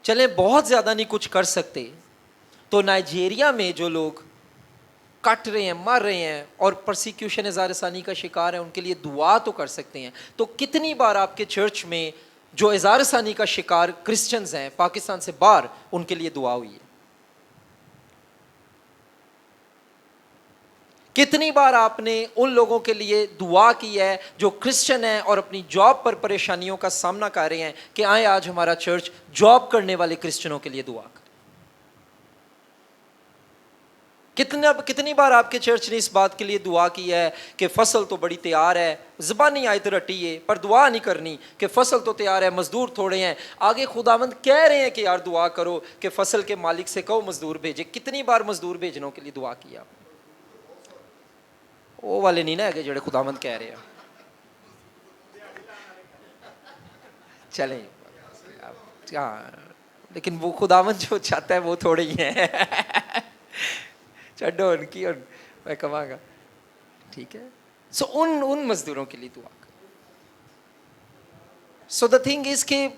चले बहुत ज्यादा नहीं कुछ कर सकते तो नाइजीरिया में जो लोग कट रहे हैं, मर रहे हैं और परसिक्यूशन इज़ार-ए-सानी का शिकार है, उनके लिए दुआ तो कर सकते हैं। तो कितनी बार आपके चर्च में जो इज़ार-ए-सानी का शिकार क्रिश्चियंस हैं पाकिस्तान से बाहर, उनके लिए दुआ हुई है? कितनी बार आपने उन लोगों के लिए दुआ की है जो क्रिश्चियन हैं और अपनी जॉब पर परेशानियों का सामना कर रहे हैं कि आए आज हमारा चर्च जॉब करने वाले क्रिश्चियनों के लिए दुआ कर? कितनी बार आपके चर्च ने इस बात के लिए दुआ की है कि फसल तो बड़ी तैयार है, ज़बानी आयत रटी है पर दुआ नहीं करनी कि फसल तो तैयार है, मजदूर थोड़े हैं, आगे खुदावंद कह रहे हैं कि यार दुआ करो कि फसल के मालिक से कहो मजदूर भेजे। कितनी बार मजदूर भेजने के लिए दुआ किया? वो वाले नहीं ना है कि जेड़े खुदावंद कह रहे हैं। चलें, हाँ, लेकिन वो खुदावंद जो चाहता है वो थोड़े ही है। चढ़ो उनकी और मैं कमाऊंगा, ठीक है। सो उन मजदूरों के लिए दुआ कर। सो द थिंग इज कि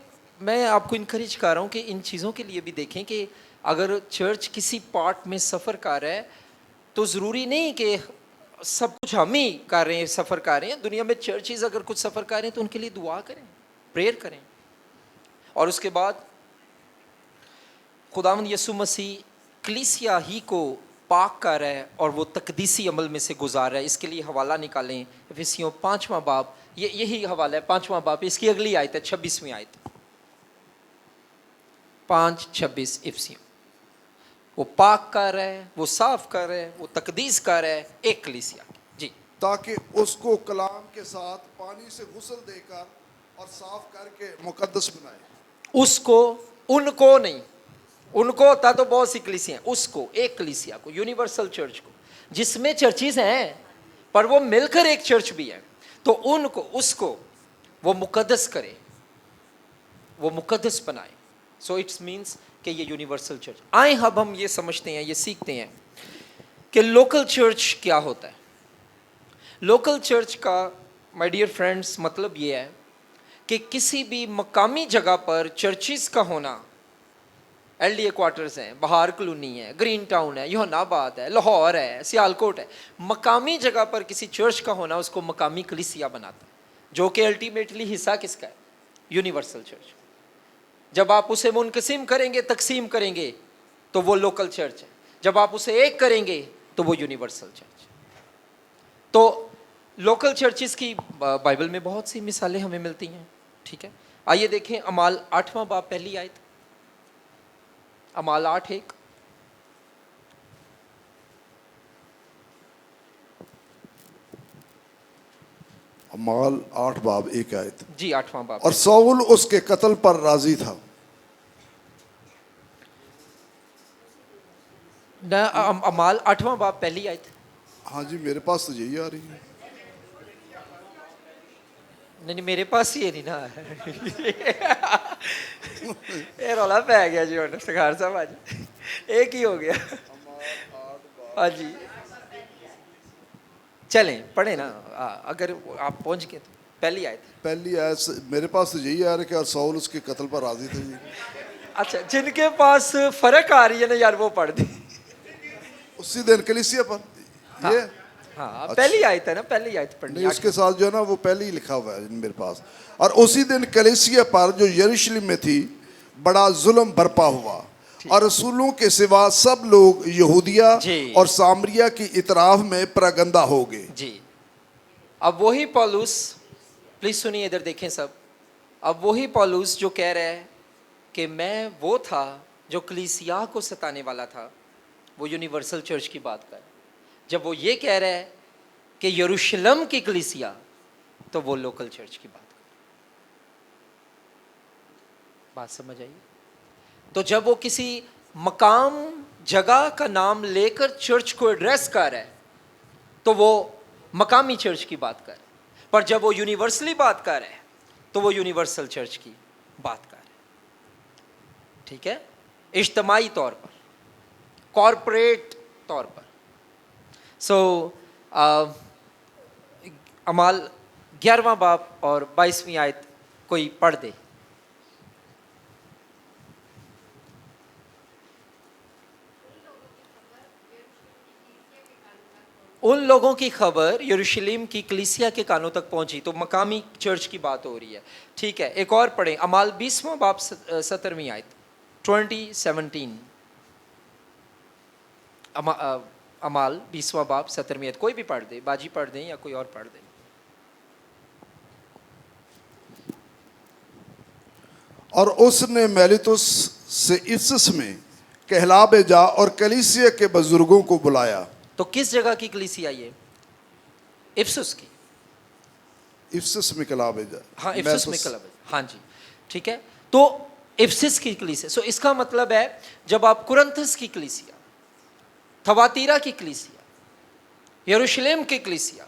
मैं आपको इनकरेज कर रहा हूँ कि इन चीज़ों के लिए भी देखें कि अगर चर्च किसी पार्ट में सफ़र कर रहा है तो ज़रूरी नहीं कि सब कुछ हम ही कर रहे हैं, सफ़र कर रहे हैं। दुनिया में चर्चेज अगर कुछ सफ़र कर रहे हैं तो उनके लिए दुआ करें, प्रेयर करें। और उसके बाद खुदावंद यीशु मसीह कलीसिया ही को पाक कर रहा है और वो तकदीसी अमल में से गुजार रहा है। इसके लिए हवाला निकालें, इफिसियों 5वां बाब, यही हवाला है 5वां बाब। इसकी अगली आयत है 26वीं आयत, 5:26 इफिसियों। वो पाक कर रहा है, वो साफ कर रहा है, वो तकदीस कर रहा है एक कलीसिया जी, ताकि उसको कलाम के साथ पानी से गुस्ल देकर और साफ करके मुकद्दस बनाए। उसको, उनको नहीं, उनको होता तो बहुत सी कलीसियां, उसको, एक कलीसिया को, यूनिवर्सल चर्च को, जिसमें चर्चेज हैं पर वो मिलकर एक चर्च भी है, तो उनको, उसको वो मुकद्दस करे, वो मुकद्दस बनाए। सो इट्स मीन्स कि ये यूनिवर्सल चर्च। आए अब हम ये समझते हैं, ये सीखते हैं कि लोकल चर्च क्या होता है। लोकल चर्च का माय डियर फ्रेंड्स मतलब ये है कि किसी भी मकामी जगह पर चर्चिस का होना, LDA क्वार्टर्स हैं, बहार कॉलोनी है, ग्रीन टाउन है, योहानाबाद है, लाहौर है, सियालकोट है, मकामी जगह पर किसी चर्च का होना उसको मकामी कलीसिया बनाता है, जो कि अल्टीमेटली हिस्सा किसका है? Universal church. जब आप उसे मुनकसिम करेंगे, तकसीम करेंगे तो वो लोकल चर्च है, जब आप उसे एक करेंगे तो वो यूनिवर्सल चर्च। तो लोकल चर्चिस की बाइबल में बहुत सी मिसालें हमें मिलती हैं, ठीक है। आइए देखें अमाल 8वां बाब पहली आयत, अमाल 8:1। अमाल 8 बाब 1 आयत जी, 8वां बाब। और साउल उसके कत्ल पर राजी था। अमाल 8वां बाब पहली आयत। हाँ जी, मेरे पास तो यही आ रही है। नहीं, मेरे पास ही है नहीं ना। ये रौला पै गया जी, और सरकार साहब आज एक ही हो गया। हाँ जी, चलें पढ़े ना, अगर आप पहुंच गए तो पहली आयत। पहली आयत मेरे पास तो यही आ रहा है कि और साउल उसके कत्ल पर राजी थे जी। अच्छा, जिनके पास फर्क आ रही है ना यार, वो पढ़ दी। उसी दिन कलीसिया पर ये हाँ, अच्छा। पहली आयत है ना, पहली आयत पढ़नी। नहीं, उसके साथ जो है ना वो पहले ही लिखा हुआ है मेरे पास। और उसी दिन कलीसिया पर जो यरूशलेम में थी बड़ा जुल्म बरपा हुआ और रसूलों के सिवा सब लोग यहूदिया जी। और सामरिया की इतराफ में परगंदा हो गए जी। अब वही पौलुस, प्लीज सुनिए, इधर देखें सब। अब वही पौलुस जो कह रहा है कि मैं वो था जो कलीसिया को सताने वाला था, वो यूनिवर्सल चर्च की बात कर। जब वो ये कह रहा है कि यरूशलेम की कलीसिया, तो वो लोकल चर्च की बात कर। बात समझ आई? तो जब वो किसी मकाम, जगह का नाम लेकर चर्च को एड्रेस कर रहा है तो वो मकामी चर्च की बात कर रहा है, पर जब वो यूनिवर्सली बात कर रहा है तो वो यूनिवर्सल चर्च की बात कर रहा है, ठीक है। इज्तमाई तौर पर, कॉरपोरेट तौर पर। सो अमाल 11वां बाब और 22वीं आयत कोई पढ़ दे। उन लोगों की खबर यरूशलेम की कलीसिया के कानों तक पहुंची, तो मकामी चर्च की बात हो रही है। ठीक है, एक और पढ़ें, अमाल 20वां बाब 17वीं आयत 20:17। अमाल 20वां बाब 17वीं आयत कोई भी पढ़ दे, बाजी पढ़ दें या कोई और पढ़ दे। और उसने मेलितुस से इफिसुस में कहला भेजा और कलीसिया के बुजुर्गों को बुलाया। तो किस जगह की कलीसिया ये? इफिसुस की। इफिसुस में कहला भेजा। हाँ, इफिसुस में कहला भेजा, हाँ जी, ठीक है। तो इफिसुस की कलीसिया, सो इसका मतलब है जब आप कुरिन्थस की कलीसिया, थवातीरा की कलीसिया, यरूशलेम की कलीसिया,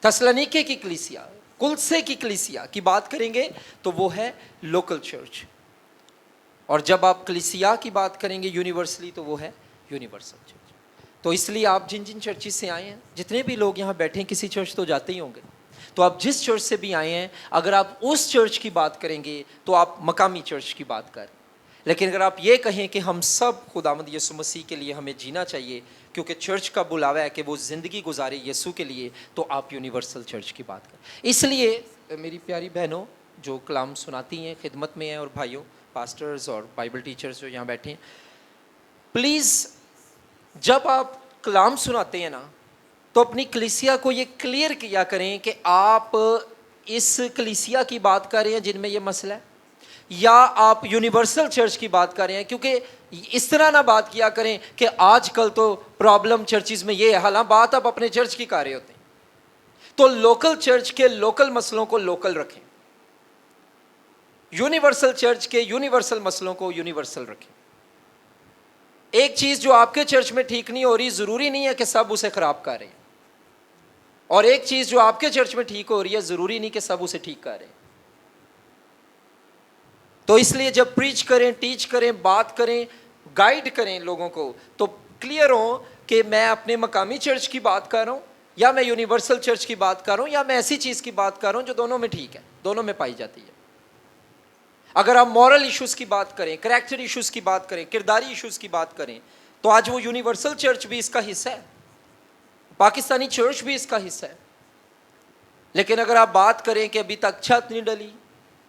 थस्सलुनीके की कलीसिया, कुलसे की कलीसिया की बात करेंगे तो वो है लोकल चर्च। और जब आप कलीसिया की बात करेंगे यूनिवर्सली तो वो है यूनिवर्सल चर्च। तो इसलिए आप जिन जिन चर्चिस से आए हैं, जितने भी लोग यहाँ बैठे हैं किसी चर्च तो जाते ही होंगे, तो आप जिस चर्च से भी आए हैं, अगर आप उस चर्च की बात करेंगे तो आप मकामी चर्च की बात करें। लेकिन अगर आप ये कहें कि हम सब खुदावंद यीशु मसीह के लिए हमें जीना चाहिए, क्योंकि चर्च का बुलावा है कि वो ज़िंदगी गुजारे यीशु के लिए, तो आप यूनिवर्सल चर्च की बात करें। इसलिए मेरी प्यारी बहनों जो कलाम सुनाती हैं, खिदमत में हैं, और भाइयों पास्टर्स और बाइबल टीचर्स जो यहाँ बैठे हैं, प्लीज़ जब आप कलाम सुनाते हैं ना, तो अपनी कलीसिया को ये क्लियर किया करें कि आप इस कलीसिया की बात कर रहे हैं जिनमें ये मसला है, या आप यूनिवर्सल चर्च की बात कर रहे हैं। क्योंकि इस तरह ना बात किया करें कि आजकल तो प्रॉब्लम चर्चिज़ में ये है, हालांकि बात आप अपने चर्च की कर रहे होते हैं। तो लोकल चर्च के लोकल मसलों को लोकल रखें, यूनिवर्सल चर्च के यूनिवर्सल मसलों को यूनिवर्सल रखें। एक चीज़ जो आपके चर्च में ठीक नहीं हो रही, ज़रूरी नहीं है कि सब उसे ख़राब कर रहे हैं, और एक चीज़ जो आपके चर्च में ठीक हो रही है, ज़रूरी नहीं कि सब उसे ठीक कर रहे हैं। तो इसलिए जब प्रीच करें, टीच करें, बात करें, गाइड करें लोगों को, तो क्लियर हो कि मैं अपने मकामी चर्च की बात कर रहा हूँ, या मैं यूनिवर्सल चर्च की बात कर रहा हूँ, या मैं ऐसी चीज़ की बात कर रहा हूँ जो दोनों में ठीक है, दोनों में पाई जाती है। अगर आप मॉरल इश्यूज़ की बात करें, करैक्टर इश्यूज़ की बात करें, किरदारी इश्यूज़ की बात करें, तो आज वो यूनिवर्सल चर्च भी इसका हिस्सा है, पाकिस्तानी चर्च भी इसका हिस्सा है। लेकिन अगर आप बात करें कि अभी तक छत नहीं डली,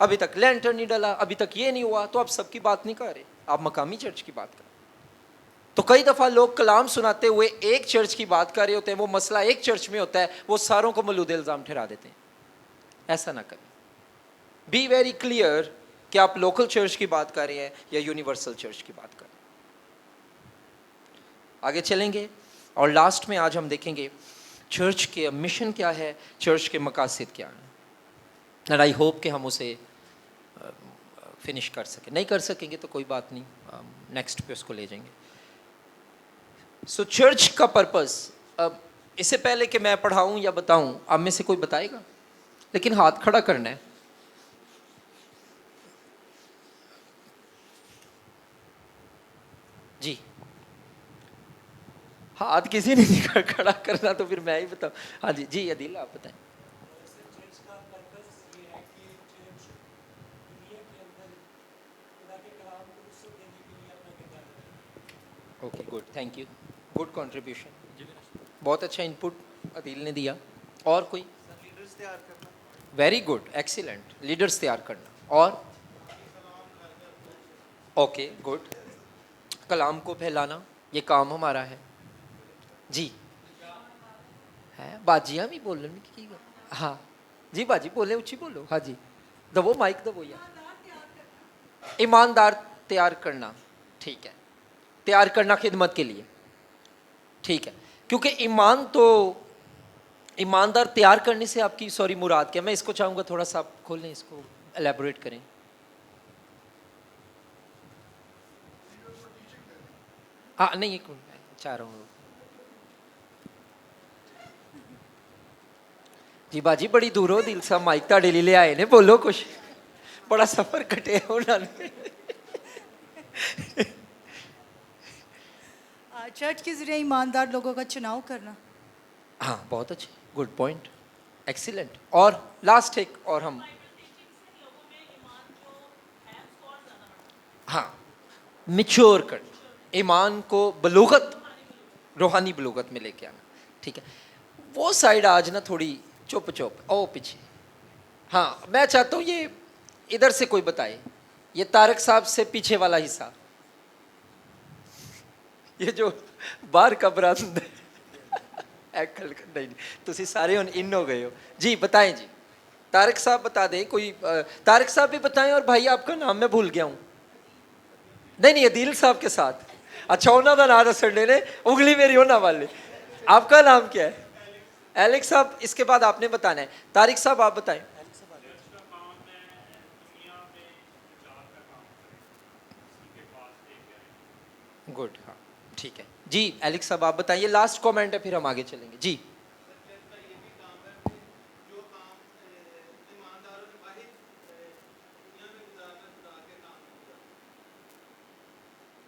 अभी तक लैंटर्न नहीं डला, अभी तक ये नहीं हुआ, तो आप सबकी बात नहीं कर रहे, आप मकामी चर्च की बात कर रहे। तो कई दफ़ा लोग कलाम सुनाते हुए एक चर्च की बात कर रहे होते हैं, वो मसला एक चर्च में होता है, वो सारों को मलूद इल्ज़ाम ठहरा देते हैं। ऐसा ना करें, बी वेरी क्लियर कि आप लोकल चर्च की बात कर रहे हैं या यूनिवर्सल चर्च की बात कर रहे हैं। आगे चलेंगे और लास्ट में आज हम देखेंगे चर्च के मिशन क्या है, चर्च के मकासद क्या हैं, एंड आई होप कि हम उसे फिनिश कर सकें। नहीं कर सकेंगे तो कोई बात नहीं, नेक्स्ट पे उसको ले जाएंगे। सो चर्च का पर्पस, अब इससे पहले कि मैं पढ़ाऊं या बताऊं, आप में से कोई बताएगा? लेकिन हाथ खड़ा करना है। जी, हाथ किसी ने नहीं खड़ा करना, तो फिर मैं ही बताऊं। हाँ जी, जी अदिल आप बताएं। Okay good, thank you, good contribution, बहुत अच्छा इनपुट अदिल ने दिया। और कोई? लीडर्स तैयार करना। वेरी गुड, एक्सीलेंट, लीडर्स तैयार करना। और ओके गुड, कलाम को फैलाना, ये काम हमारा है। जी है बाजिया भी बोल रहे, हाँ जी बाजी बोले, उची बोलो, हाँ जी दबो माइक दबो यार। ईमानदार तैयार करना, ठीक है, तैयार करना खिदमत के लिए, ठीक है। क्योंकि ईमानदार तैयार करने से आपकी सॉरी मुराद क्या? मैं इसको चाहूँगा थोड़ा सा आप खोल लें, इसको एलेबोरेट करें। हाँ नहीं, एक मिनट चाह रहा हूँ जी बाजी, बड़ी दूर हो दिल सा माइक ताड़े ले आए ने, बोलो कुछ, बड़ा सफर कटे उन्होंने। चर्च के जरिए ईमानदार लोगों का चुनाव करना। हाँ, बहुत अच्छे, गुड पॉइंट, एक्सीलेंट। और लास्ट एक और हम, हाँ, मिच्योर कर, ईमान को बलूगत, रूहानी बलूगत में लेके आना। ठीक है, वो साइड आज ना थोड़ी चुप चुप ओ पीछे। हाँ, मैं चाहता हूँ ये इधर से कोई बताए, ये तारक साहब से पीछे वाला हिस्सा, ये जो बाहर का बरामद नहीं, तुसी सारे हुन इन हो गए हो जी। बताएं जी, तारक साहब बता दें कोई, तारक साहब भी बताएं। और भाई आपका नाम मैं भूल गया हूँ। नहीं, अदील साहब के साथ, अच्छा उन्होंने नाम दसने ने, उंगली मेरी होना वाले। आपका नाम क्या है? एलेक्स साहब, इसके बाद आपने बताना है। तारिक साहब आप बताएं। गुड, हाँ ठीक है जी। एलेक्स साहब आप बताइए, लास्ट कमेंट है, फिर हम आगे चलेंगे जी।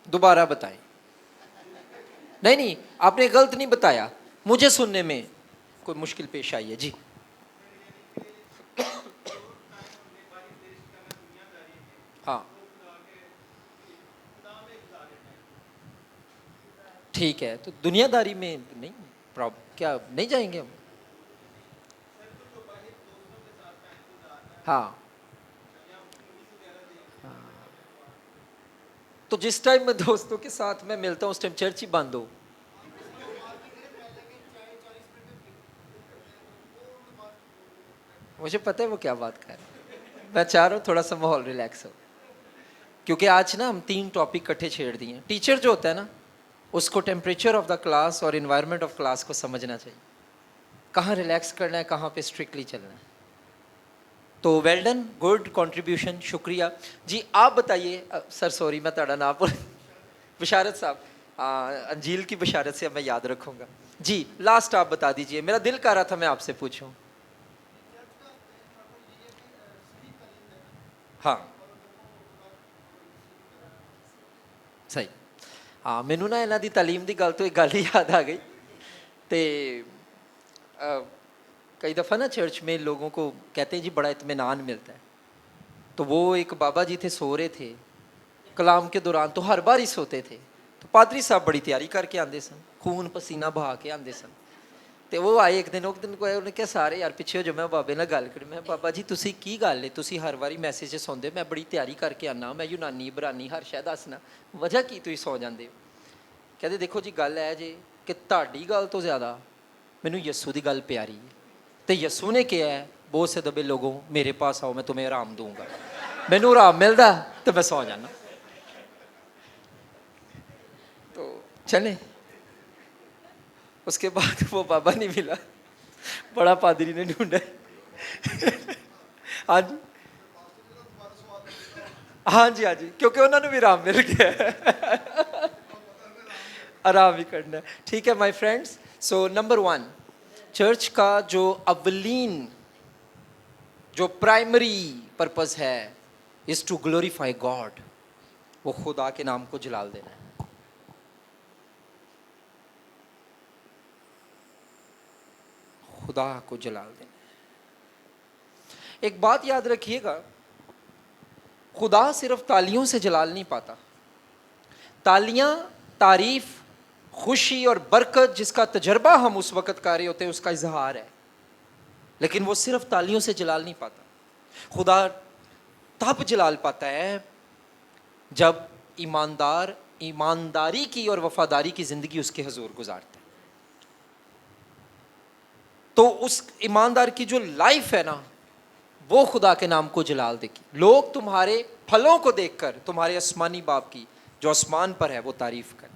दोबारा बताएं। नहीं, आपने गलत नहीं बताया, मुझे सुनने में कोई मुश्किल पेश आई है जी। हाँ ठीक है, तो दुनियादारी में नहीं प्रॉब्लम, क्या नहीं जाएंगे हम? हाँ, तो जिस टाइम मैं दोस्तों के साथ में मिलता हूँ उस टाइम चर्च ही बंद हो। मुझे पता है वो क्या बात कर रहे हैं, मैं चाह रहा हूँ थोड़ा सा माहौल रिलैक्स हो, क्योंकि आज ना हम 3 टॉपिक इकट्ठे छेड़ दिए हैं। टीचर जो होता है ना, उसको टेम्परेचर ऑफ द क्लास और इन्वायरमेंट ऑफ क्लास को समझना चाहिए, कहाँ रिलैक्स करना है, कहाँ पे स्ट्रिक्टली चलना है। तो वेल डन, गुड कंट्रीब्यूशन, शुक्रिया जी। आप बताइए सर, सॉरी मैं ताड़ा ना बोल, बशारत साहब, अंजील की बशारत से मैं याद रखूँगा जी। लास्ट आप बता दीजिए, मेरा दिल कर रहा था मैं आपसे पूछूं। हाँ सही। हाँ, मैनू ना इन्हों की तालीम की गल तो एक गल ही याद आ गई। तो कई दफ़ा ना चर्च में लोगों को कहते हैं जी बड़ा इत्मीनान मिलता है, तो वो एक बाबा जी थे, सो रहे थे कलाम के दौरान, तो हर बार ही सोते थे। तो पादरी साहब बड़ी तैयारी करके आते सन, खून पसीना बहा के आते सन। तो वो आए एक दिन को आए, उन्हें क्या सारे यार पिछे हो जो, मैं बाबे नाल गल करी, मैं बाबा जी तुसी की गल है, तुसी हर बारी मैसेज सौंदे, मैं बड़ी तैयारी करके आना, मैं यूनानी इब्रानी हर शह दसना, वजह की तुसी सौ जाते हो? कहते देखो जी गल है जी कि तुहाडी गल तो ज़्यादा मैनू यस्सू की गल प्यारी है, तो यस्सू ने क्या है, बहुत से दबे लोगों मेरे पास आओ मैं तुम्हें आराम दूंगा, मैनू आराम मिलता तो मैं सौ जाना। तो चले, उसके बाद वो बाबा नहीं मिला, बड़ा पादरी ने ढूंढा। हाँ जी, हाँ जी, हाँ जी, क्योंकि उन्होंने भी आराम मिल गया, आराम ही करना है। ठीक है my friends, so number 1, church का जो अवलीन, जो प्राइमरी पर्पस है इज टू ग्लोरीफाई गॉड, वो खुदा के नाम को जलाल देना है। खुदा को जलाल देना। एक बात याद रखिएगा, खुदा सिर्फ तालियों से जलाल नहीं पाता। तालियां तारीफ, खुशी और बरकत जिसका तजर्बा हम उस वक्त कर रहे होते हैं उसका इजहार है, लेकिन वो सिर्फ तालियों से जलाल नहीं पाता। खुदा तब जलाल पाता है जब ईमानदार ईमानदारी की और वफादारी की जिंदगी उसके हुजूर गुजारता है। तो उस ईमानदार की जो लाइफ है ना, वो खुदा के नाम को जलाल देगी। लोग तुम्हारे फलों को देखकर तुम्हारे आसमानी बाप की जो आसमान पर है वो तारीफ करें।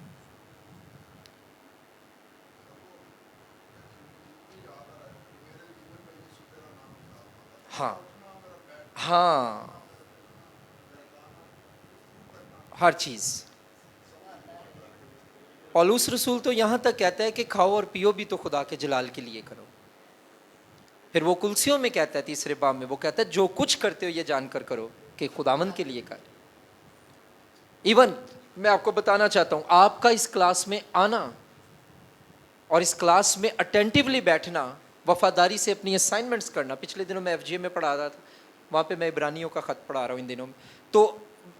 हाँ हाँ, हर चीज। पौलुस रसूल तो यहां तक कहता है कि खाओ और पियो भी तो खुदा के जलाल के लिए करो। फिर वो कुलसियों में कहता है, तीसरे बाब में वो कहता है जो कुछ करते हो ये जानकर करो कि खुदावंद के लिए कर। इवन मैं आपको बताना चाहता हूं, आपका इस क्लास में आना और इस क्लास में अटेंटिवली बैठना, वफादारी से अपनी असाइनमेंट्स करना। पिछले दिनों मैं FGA में पढ़ा रहा था, वहाँ पे मैं इब्रानियों का ख़त पढ़ा रहा हूँ इन दिनों में। तो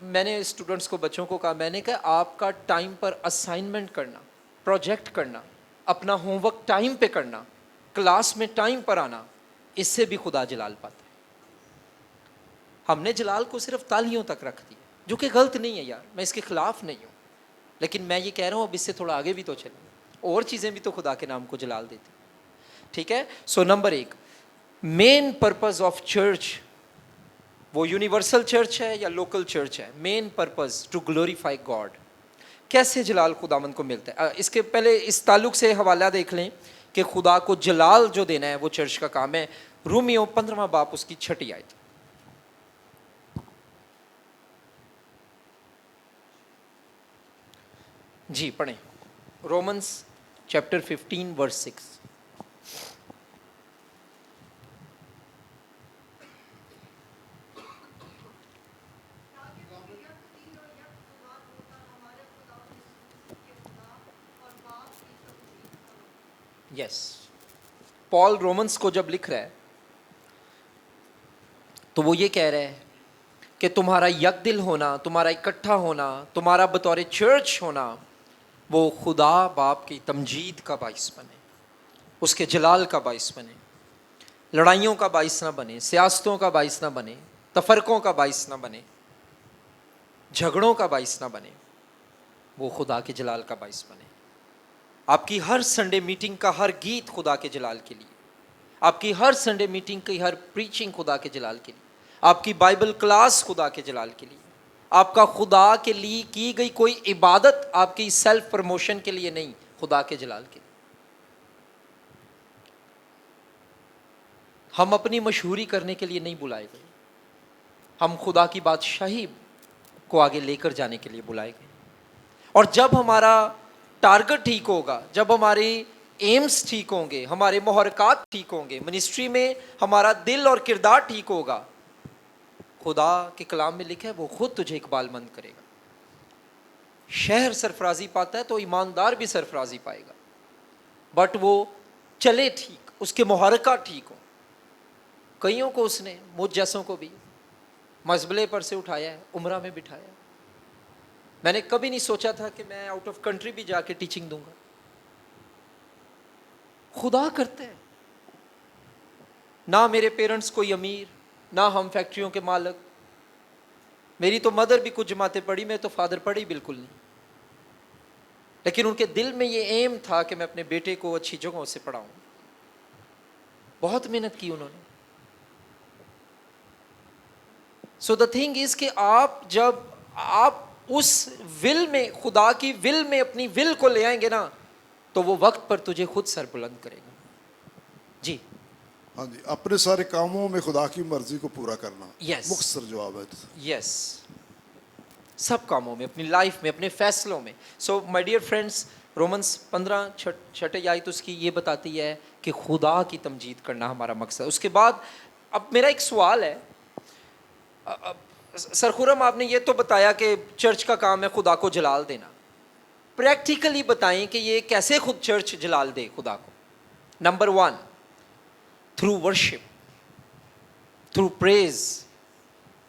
मैंने स्टूडेंट्स को, बच्चों को कहा, मैंने कहा आपका टाइम पर असाइनमेंट करना, प्रोजेक्ट करना, अपना होमवर्क टाइम पे करना, क्लास में टाइम पर आना, इससे भी खुदा जलाल पाता है। हमने जलाल को सिर्फ तालियों तक रख दिया, जो कि गलत नहीं है यार, मैं इसके खिलाफ नहीं हूँ, लेकिन मैं ये कह रहा हूँ अब इससे थोड़ा आगे भी तो चलें, और चीज़ें भी तो खुदा के नाम को जलाल देती। ठीक है। So number 1, main purpose of church, वो यूनिवर्सल चर्च है या लोकल चर्च है, main purpose to glorify God. कैसे जलाल खुदावंद को मिलता है? इसके पहले इस ताल्लुक से हवाला देख लें कि खुदा को जलाल जो देना है वो चर्च का काम है। रोमियो 15वां बाब उसकी 6ठी आयत। जी पढ़ें, Romans chapter 15 verse 6। Yes, Paul Romans को जब लिख रहा है तो वो ये कह रहा है कि तुम्हारा यकदिल होना, तुम्हारा इकट्ठा होना, तुम्हारा बतौर चर्च होना, वो खुदा बाप की तमजीद का बाइस बने, उसके जलाल का बाइस बने, लड़ाइयों का बाइस ना बने, सियासतों का बाइस ना बने, तफरकों का बाइस ना बने, झगड़ों का बाइस ना बने, वो खुदा के जलाल का बाइस बने। आपकी हर संडे मीटिंग का हर गीत खुदा के जलाल के लिए, आपकी हर संडे मीटिंग की हर प्रीचिंग खुदा के जलाल के लिए, आपकी बाइबल क्लास खुदा के जलाल के लिए, आपका खुदा के लिए की गई कोई इबादत आपकी सेल्फ प्रमोशन के लिए नहीं, खुदा के जलाल के लिए। हम अपनी मशहूरी करने के लिए नहीं बुलाए गए, हम खुदा की बादशाही को आगे लेकर जाने के लिए बुलाए गए। और जब हमारा टारगेट ठीक होगा, जब हमारे एम्स ठीक होंगे, हमारे मुहरकात ठीक होंगे, मिनिस्ट्री में हमारा दिल और किरदार ठीक होगा, खुदा के कलाम में लिखा है वो खुद तुझे इकबालमंद करेगा। शहर सरफराजी पाता है तो ईमानदार भी सरफराजी पाएगा, बट वो चले ठीक, उसके मुहरकात ठीक हो। कईयों को उसने, मुझ जैसों को भी मजबले पर से उठाया है, उम्रा में बिठाया। मैंने कभी नहीं सोचा था कि मैं आउट ऑफ कंट्री भी जाके टीचिंग दूंगा। खुदा करते हैं। ना मेरे पेरेंट्स कोई अमीर, ना हम फैक्ट्रियों के मालिक। मेरी तो मदर भी कुछ जमातें पढ़ी, मैं तो फादर पढ़ी बिल्कुल नहीं, लेकिन उनके दिल में ये एम था कि मैं अपने बेटे को अच्छी जगहों से पढ़ाऊं। बहुत मेहनत की उन्होंने। सो द थिंग इज कि आप जब आप उस विल में, खुदा की विल में अपनी विल को ले आएंगे ना, तो वो वक्त पर तुझे खुद सर बुलंद करेगा। जी हाँ जी, अपने सारे कामों में खुदा की मर्जी को पूरा करना। Yes. मुख्तसर जवाब है। यस, सब कामों में, अपनी लाइफ में, अपने फैसलों में। So my dear friends, Romans 15 छठे आयत उसकी ये बताती है कि खुदा की तमजीद करना हमारा मकसद। उसके बाद अब मेरा एक सवाल है, सर खुरम आपने ये तो बताया कि चर्च का काम है खुदा को जलाल देना, प्रैक्टिकली बताएं कि ये कैसे खुद चर्च जलाल दे खुदा को। Number 1, through worship, through praise,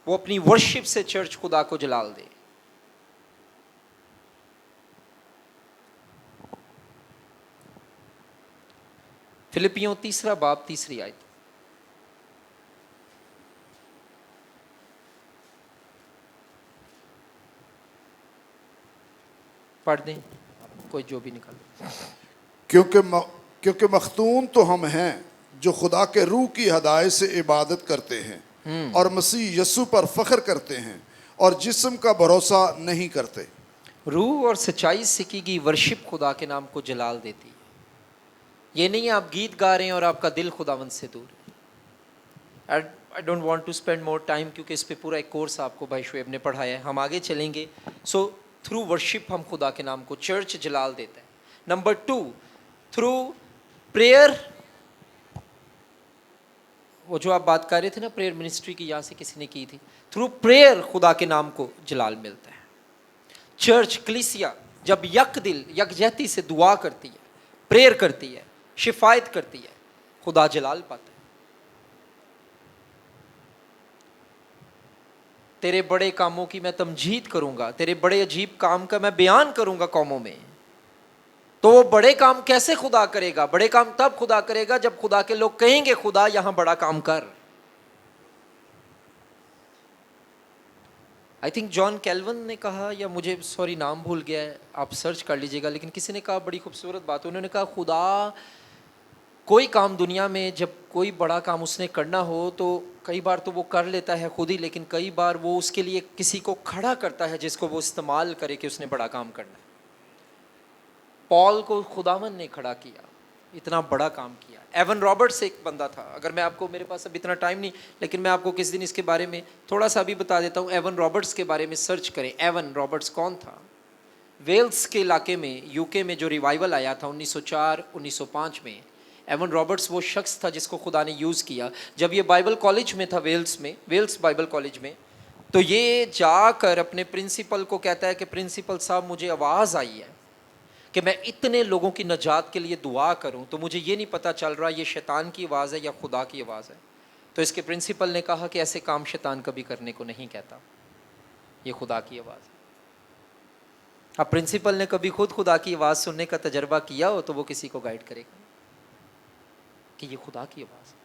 वो अपनी वर्शिप से चर्च खुदा को जलाल दे। फिलिपियों 3 बाब 3 आयत। पढ़ दें, कोई जो भी निकाल। क्योंकि मखतून तो हम हैं जो खुदा के रूह की हदायत से इबादत करते हैं और मसीह यस्सु पर फख्र करते हैं और जिस्म का भरोसा नहीं करते। रूह और सच्चाई से की गई वर्शिप खुदा के नाम को जलाल देती है। ये नहीं आप गीत गा रहे हैं और आपका दिल खुदावंद से दूर है। I don't want to spend more time, क्योंकि इस पे पूरा एक कोर्स आपको भाई शुएब ने पढ़ाया है, हम आगे चलेंगे। सो थ्रू वर्शिप हम खुदा के नाम को, चर्च जलाल देता है। नंबर 2, थ्रू प्रेयर, वो जो आप बात कर रहे थे ना प्रेयर मिनिस्ट्री की, यहाँ से किसी ने की थी, थ्रू प्रेयर खुदा के नाम को जलाल मिलता है। चर्च कलीसिया जब यक दिल यकजहती से दुआ करती है, प्रेयर करती है, शिफायत करती है, खुदा जलाल पाता है। तेरे बड़े कामों की मैं तमजीद करूंगा, तेरे बड़े अजीब काम का मैं बयान करूंगा कौमों में। तो वो बड़े काम कैसे खुदा करेगा? बड़े काम तब खुदा करेगा जब खुदा के लोग कहेंगे खुदा यहां बड़ा काम कर। आई थिंक जॉन कैल्विन ने कहा, या मुझे सॉरी नाम भूल गया है, आप सर्च कर लीजिएगा, लेकिन किसी ने कहा बड़ी खूबसूरत बात। उन्होंने कहा खुदा कोई काम दुनिया में जब कोई बड़ा काम उसने करना हो तो कई बार तो वो कर लेता है खुद ही, लेकिन कई बार वो उसके लिए किसी को खड़ा करता है जिसको वो इस्तेमाल करे कि उसने बड़ा काम करना है। पॉल को खुदावन ने खड़ा किया, इतना बड़ा काम किया। एवन रॉबर्ट्स एक बंदा था, अगर मैं आपको, मेरे पास अब इतना टाइम नहीं, लेकिन मैं आपको किस दिन इसके बारे में थोड़ा सा भी बता देता हूँ। एवन रॉबर्ट्स के बारे में सर्च करें। एवन रॉबर्ट्स कौन था? वेल्स के इलाके में, यूके में जो रिवाइवल आया था 1904-1905 में, एवन रॉबर्ट्स वो शख्स था जिसको खुदा ने यूज़ किया। जब ये बाइबल कॉलेज में था वेल्स में, वेल्स बाइबल कॉलेज में, तो ये जाकर अपने प्रिंसिपल को कहता है कि प्रिंसिपल साहब मुझे आवाज़ आई है कि मैं इतने लोगों की नजात के लिए दुआ करूं, तो मुझे ये नहीं पता चल रहा ये शैतान की आवाज़ है या खुदा की आवाज़ है। तो इसके प्रिंसिपल ने कहा कि ऐसे काम शैतान कभी करने को नहीं कहता, ये खुदा की आवाज़ है। अब प्रिंसिपल ने कभी खुद खुदा की आवाज़ सुनने का तजर्बा किया हो तो वो किसी को गाइड करेगा कि ये खुदा की आवाज़ है।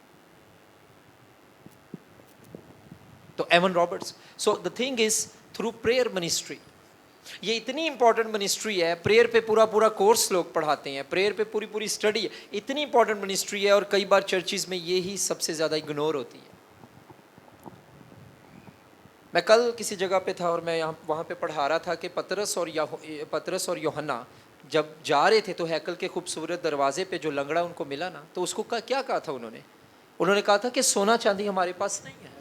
तो Evan Roberts, so the thing is through prayer ministry, ये इतनी इंपॉर्टेंट मिनिस्ट्री है। प्रेयर पे पूरा पूरा कोर्स लोग पढ़ाते हैं, प्रेयर पे पूरी पूरी स्टडी है, इतनी इंपॉर्टेंट मिनिस्ट्री है। और कई बार चर्चिज में ये ही सबसे ज़्यादा इग्नोर होती है। मैं कल किसी जगह पे था और मैं यहाँ वहाँ पे पढ़ा रहा था कि पतरस और यूहन्ना जब जा रहे थे तो हैकल के खूबसूरत दरवाजे पे जो लंगड़ा उनको मिला ना, तो उसको क्या कहा था उन्होंने कहा था कि सोना चांदी हमारे पास नहीं है,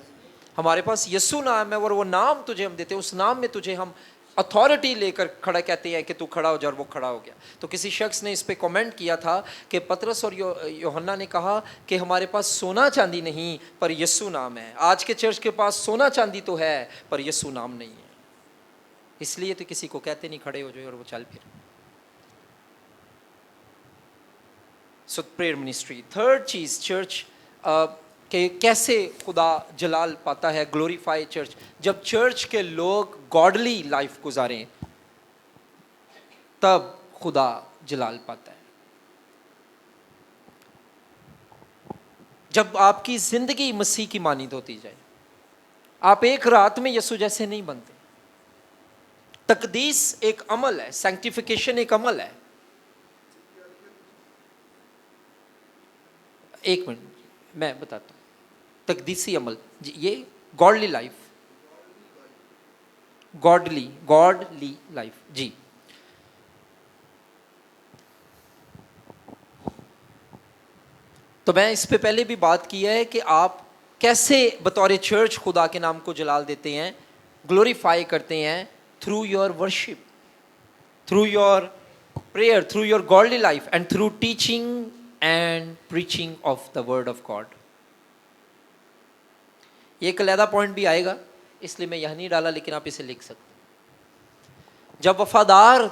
हमारे पास यीशु नाम है और वो नाम तुझे हम देते हैं, उस नाम में तुझे हम अथॉरिटी लेकर खड़ा कहते हैं कि तू खड़ा हो जा, और वो खड़ा हो गया। तो किसी शख्स ने इस पे कमेंट किया था कि पतरस और यूहन्ना ने कहा कि हमारे पास सोना चांदी नहीं पर यीशु नाम है। आज के चर्च के पास सोना चांदी तो है पर यीशु नाम नहीं है, इसलिए तो किसी को कहते नहीं खड़े हो जाए और वो चल फिर। सो प्रेयर मिनिस्ट्री। थर्ड चीज, चर्च कि कैसे खुदा जलाल पाता है, ग्लोरीफाई चर्च। जब चर्च के लोग गॉडली लाइफ गुजारें तब खुदा जलाल पाता है। जब आपकी जिंदगी मसीह की मानिंद होती जाए, आप एक रात में यीशु जैसे नहीं बनते। तकदीस एक अमल है, सैंक्टिफिकेशन एक अमल है। एक मिनट मैं बताता हूं। तकदीसी अमल जी, ये गॉडली लाइफ, गॉडली लाइफ जी। तो मैं इस पे पहले भी बात की है कि आप कैसे बतौर चर्च खुदा के नाम को जलाल देते हैं, ग्लोरीफाई करते हैं through your worship, through your prayer, through your godly life and through teaching and preaching of the word of God. ये एक अलहदा पॉइंट भी आएगा, इसलिए मैं यह नहीं डाला, लेकिन आप इसे लिख सकते। जब वफादार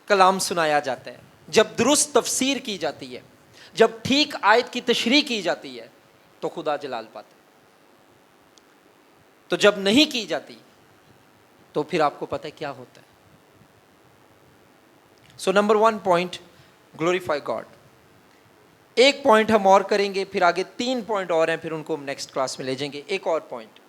कलाम सुनाया जाता है, जब दुरुस्त तफसीर की जाती है, जब ठीक आयत की तशरीह की जाती है, तो खुदा जलाल पाता है। तो जब नहीं की जाती तो फिर आपको पता है क्या होता है। So number 1 point, glorify God. एक पॉइंट हम और करेंगे, फिर आगे 3 पॉइंट और हैं, फिर उनको हम नेक्स्ट क्लास में ले जाएंगे। एक और पॉइंट,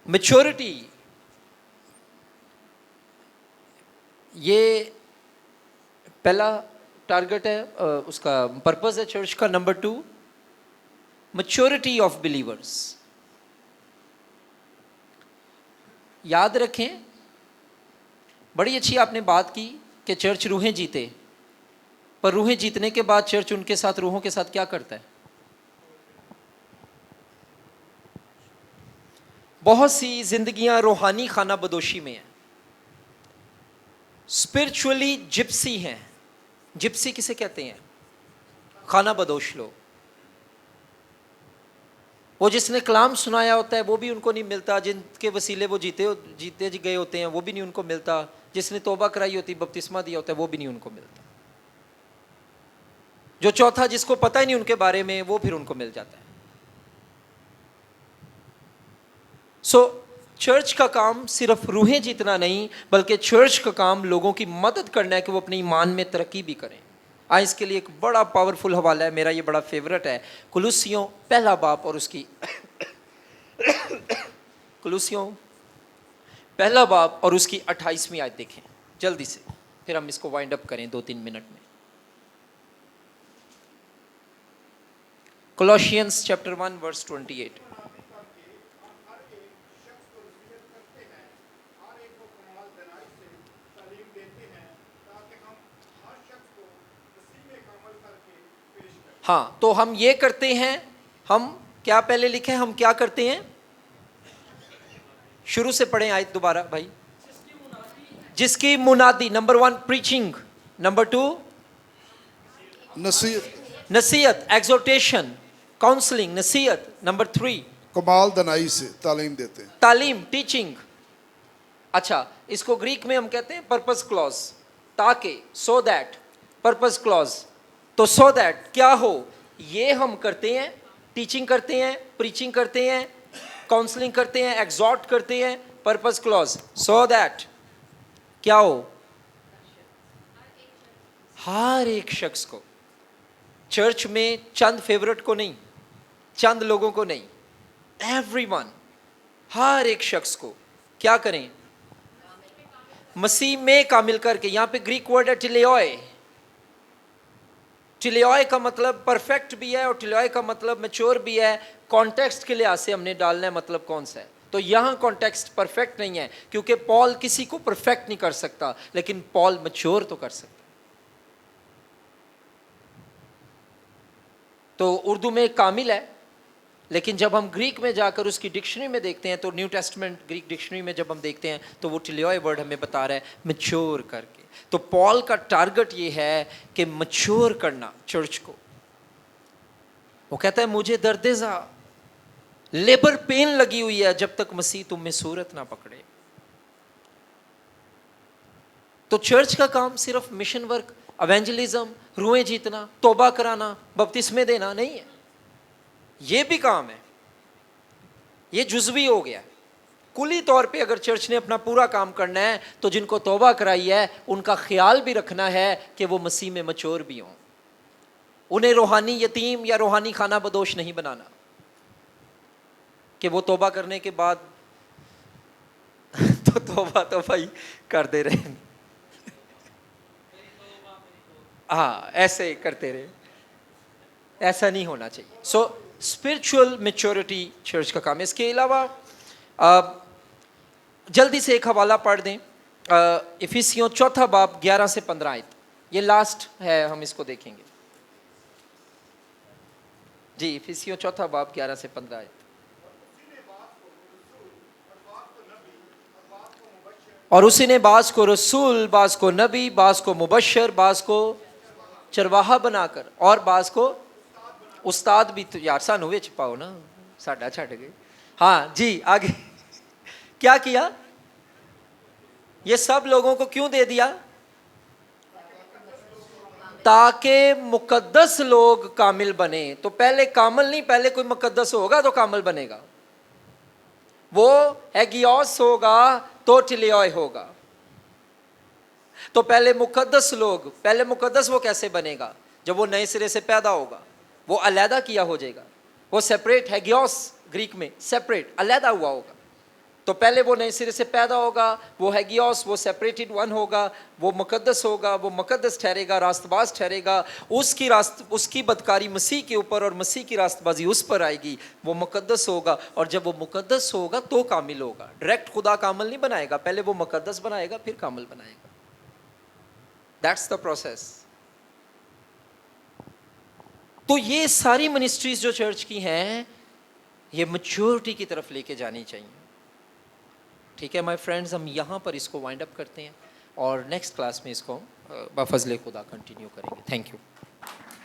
मैच्योरिटी। ये पहला टारगेट है, उसका पर्पस है चर्च का। Number 2, maturity of believers. याद रखें, बड़ी अच्छी आपने बात की कि चर्च रूहें जीते, पर रूहें जीतने के बाद चर्च उनके साथ, रूहों के साथ क्या करता है? बहुत सी जिंदगियां रूहानी खाना बदोशी में हैं, स्पिरिचुअली जिप्सी हैं। जिप्सी किसे कहते हैं? खाना बदोश लोग। वो जिसने कलाम सुनाया होता है वो भी उनको नहीं मिलता, जिनके वसीले वो जीते गए होते हैं वो भी नहीं उनको मिलता, जिसने तौबा कराई होती, बपतिस्मा दिया होता है वो भी नहीं उनको मिलता, जो चौथा जिसको पता ही नहीं उनके बारे में वो फिर उनको मिल जाता है। चर्च का काम सिर्फ रूहें जीतना नहीं, बल्कि चर्च का काम लोगों की मदद करना है कि वो अपने ईमान में तरक्की भी करें। आज इसके लिए एक बड़ा पावरफुल हवाला है, मेरा ये बड़ा फेवरेट है, कुलुसियों पहला बाब और उसकी कुलुसियों पहला बाब और उसकी 28वीं आयत देखें जल्दी से, फिर हम इसको वाइंड अप करें 2-3 मिनट में। Colossians chapter 1 verse 28। हाँ, तो हम ये करते हैं, हम क्या पहले लिखे, हम क्या करते हैं, शुरू से पढ़ें आयत दोबारा भाई। जिसकी मुनादी, नंबर 1 प्रीचिंग, नंबर 2 नसीहत एक्सोर्टेशन, काउंसलिंग, नसीहत, नंबर 3 कमाल दनाई से तालीम देते हैं, तालीम टीचिंग। अच्छा, इसको ग्रीक में हम कहते हैं पर्पस क्लॉज, ताकि, सो दैट, पर्पस क्लॉज। तो सो दैट क्या हो, ये हम करते हैं, टीचिंग करते हैं, प्रीचिंग करते हैं, काउंसलिंग करते हैं, एग्जॉर्ट करते हैं, पर्पस क्लॉज, सो दैट क्या हो, हर एक शख्स को, चर्च में चंद फेवरेट को नहीं, चंद लोगों को नहीं, एवरीवन, हर एक शख्स को क्या करें, मसीह में कामिल करके। यहां पे ग्रीक वर्ड है टिलेओय। टिलेओय का मतलब परफेक्ट भी है और टिलेओय का मतलब मैच्योर भी है। कॉन्टेक्स्ट के लिहाज से हमने डालना है मतलब कौन सा है, तो यहां कॉन्टेक्स्ट परफेक्ट नहीं है, क्योंकि पॉल किसी को परफेक्ट नहीं कर सकता, लेकिन पॉल मैच्योर तो कर सकता। तो उर्दू में कामिल है, लेकिन जब हम ग्रीक में जाकर उसकी डिक्शनरी में देखते हैं, तो न्यू टेस्टमेंट ग्रीक डिक्शनरी में जब हम देखते हैं तो वो टिलियोय वर्ड हमें बता रहा है मैच्योर करके। तो पॉल का टारगेट ये है कि मैच्योर करना चर्च को। वो कहता है मुझे दर्देजा, लेबर पेन लगी हुई है जब तक मसीह तुम में सूरत ना पकड़े। तो चर्च का काम सिर्फ मिशन वर्क, एवेंजलिज्म, रूहें जीतना, तौबा कराना, बपतिस्मे देना नहीं है, ये भी काम है, ये जुज़वी हो गया। कुली तौर पे अगर चर्च ने अपना पूरा काम करना है तो जिनको तौबा कराई है उनका ख्याल भी रखना है कि वो मसीह में मचोर भी हों, उन्हें रूहानी यतीम या रूहानी खाना बदोश नहीं बनाना कि वो तौबा करने के बाद तो तौबा तो भाई कर दे रहे हैं, हाँ ऐसे करते रहे, ऐसा नहीं होना चाहिए। सो स्पिरिचुअल मैच्योरिटी चर्च का काम है। इसके अलावा जल्दी से एक हवाला पढ़ दें, इफिसियों 4 बाब 11 से 15 आयत, ये लास्ट है, हम इसको देखेंगे जी। इफिसियों 4 बाब 11 से 15 आयत। और उसी ने बाज को रसूल, बाज को नबी, बाज को मुबशर, बाज को चरवाहा बनाकर और बाज को उस्ताद भी। तो यार सानू विच पाओ ना, साडा छड़ गए। हाँ जी, आगे क्या किया, ये सब लोगों को क्यों दे दिया, ताकि मुकद्दस लोग कामिल बने। तो पहले कामिल नहीं, पहले कोई मुकद्दस होगा तो कामिल बनेगा, वो एगियोस होगा तो टिलियोय होगा। तो पहले मुकद्दस लोग, पहले मुकद्दस वो कैसे बनेगा, जब वो नए सिरे से पैदा होगा, वो अलहदा किया हो जाएगा, वो सेपरेट, हैगियोस ग्रीक में सेपरेट, अलहदा हुआ होगा। तो पहले वो नए सिरे से पैदा होगा, वो हैगियोस, वो सेपरेटेड वन होगा, वो मुकद्दस होगा, वो मुकद्दस ठहरेगा, रास्तबाज ठहरेगा, उसकी बदकारी मसीह के ऊपर और मसीह की रास्तबाजी उस पर आएगी, वो मुकद्दस होगा। और जब वो मुकद्दस होगा तो कामिल होगा। डायरेक्ट खुदा कामिल नहीं बनाएगा, पहले वो मुकद्दस बनाएगा फिर कामिल बनाएगा। That's the process. तो ये सारी मिनिस्ट्रीज जो चर्च की हैं, ये मैच्योरिटी की तरफ लेके जानी चाहिए। ठीक है माय फ्रेंड्स, हम यहाँ पर इसको वाइंड अप करते हैं और नेक्स्ट क्लास में इसको बफजले खुदा कंटिन्यू करेंगे। Thank you.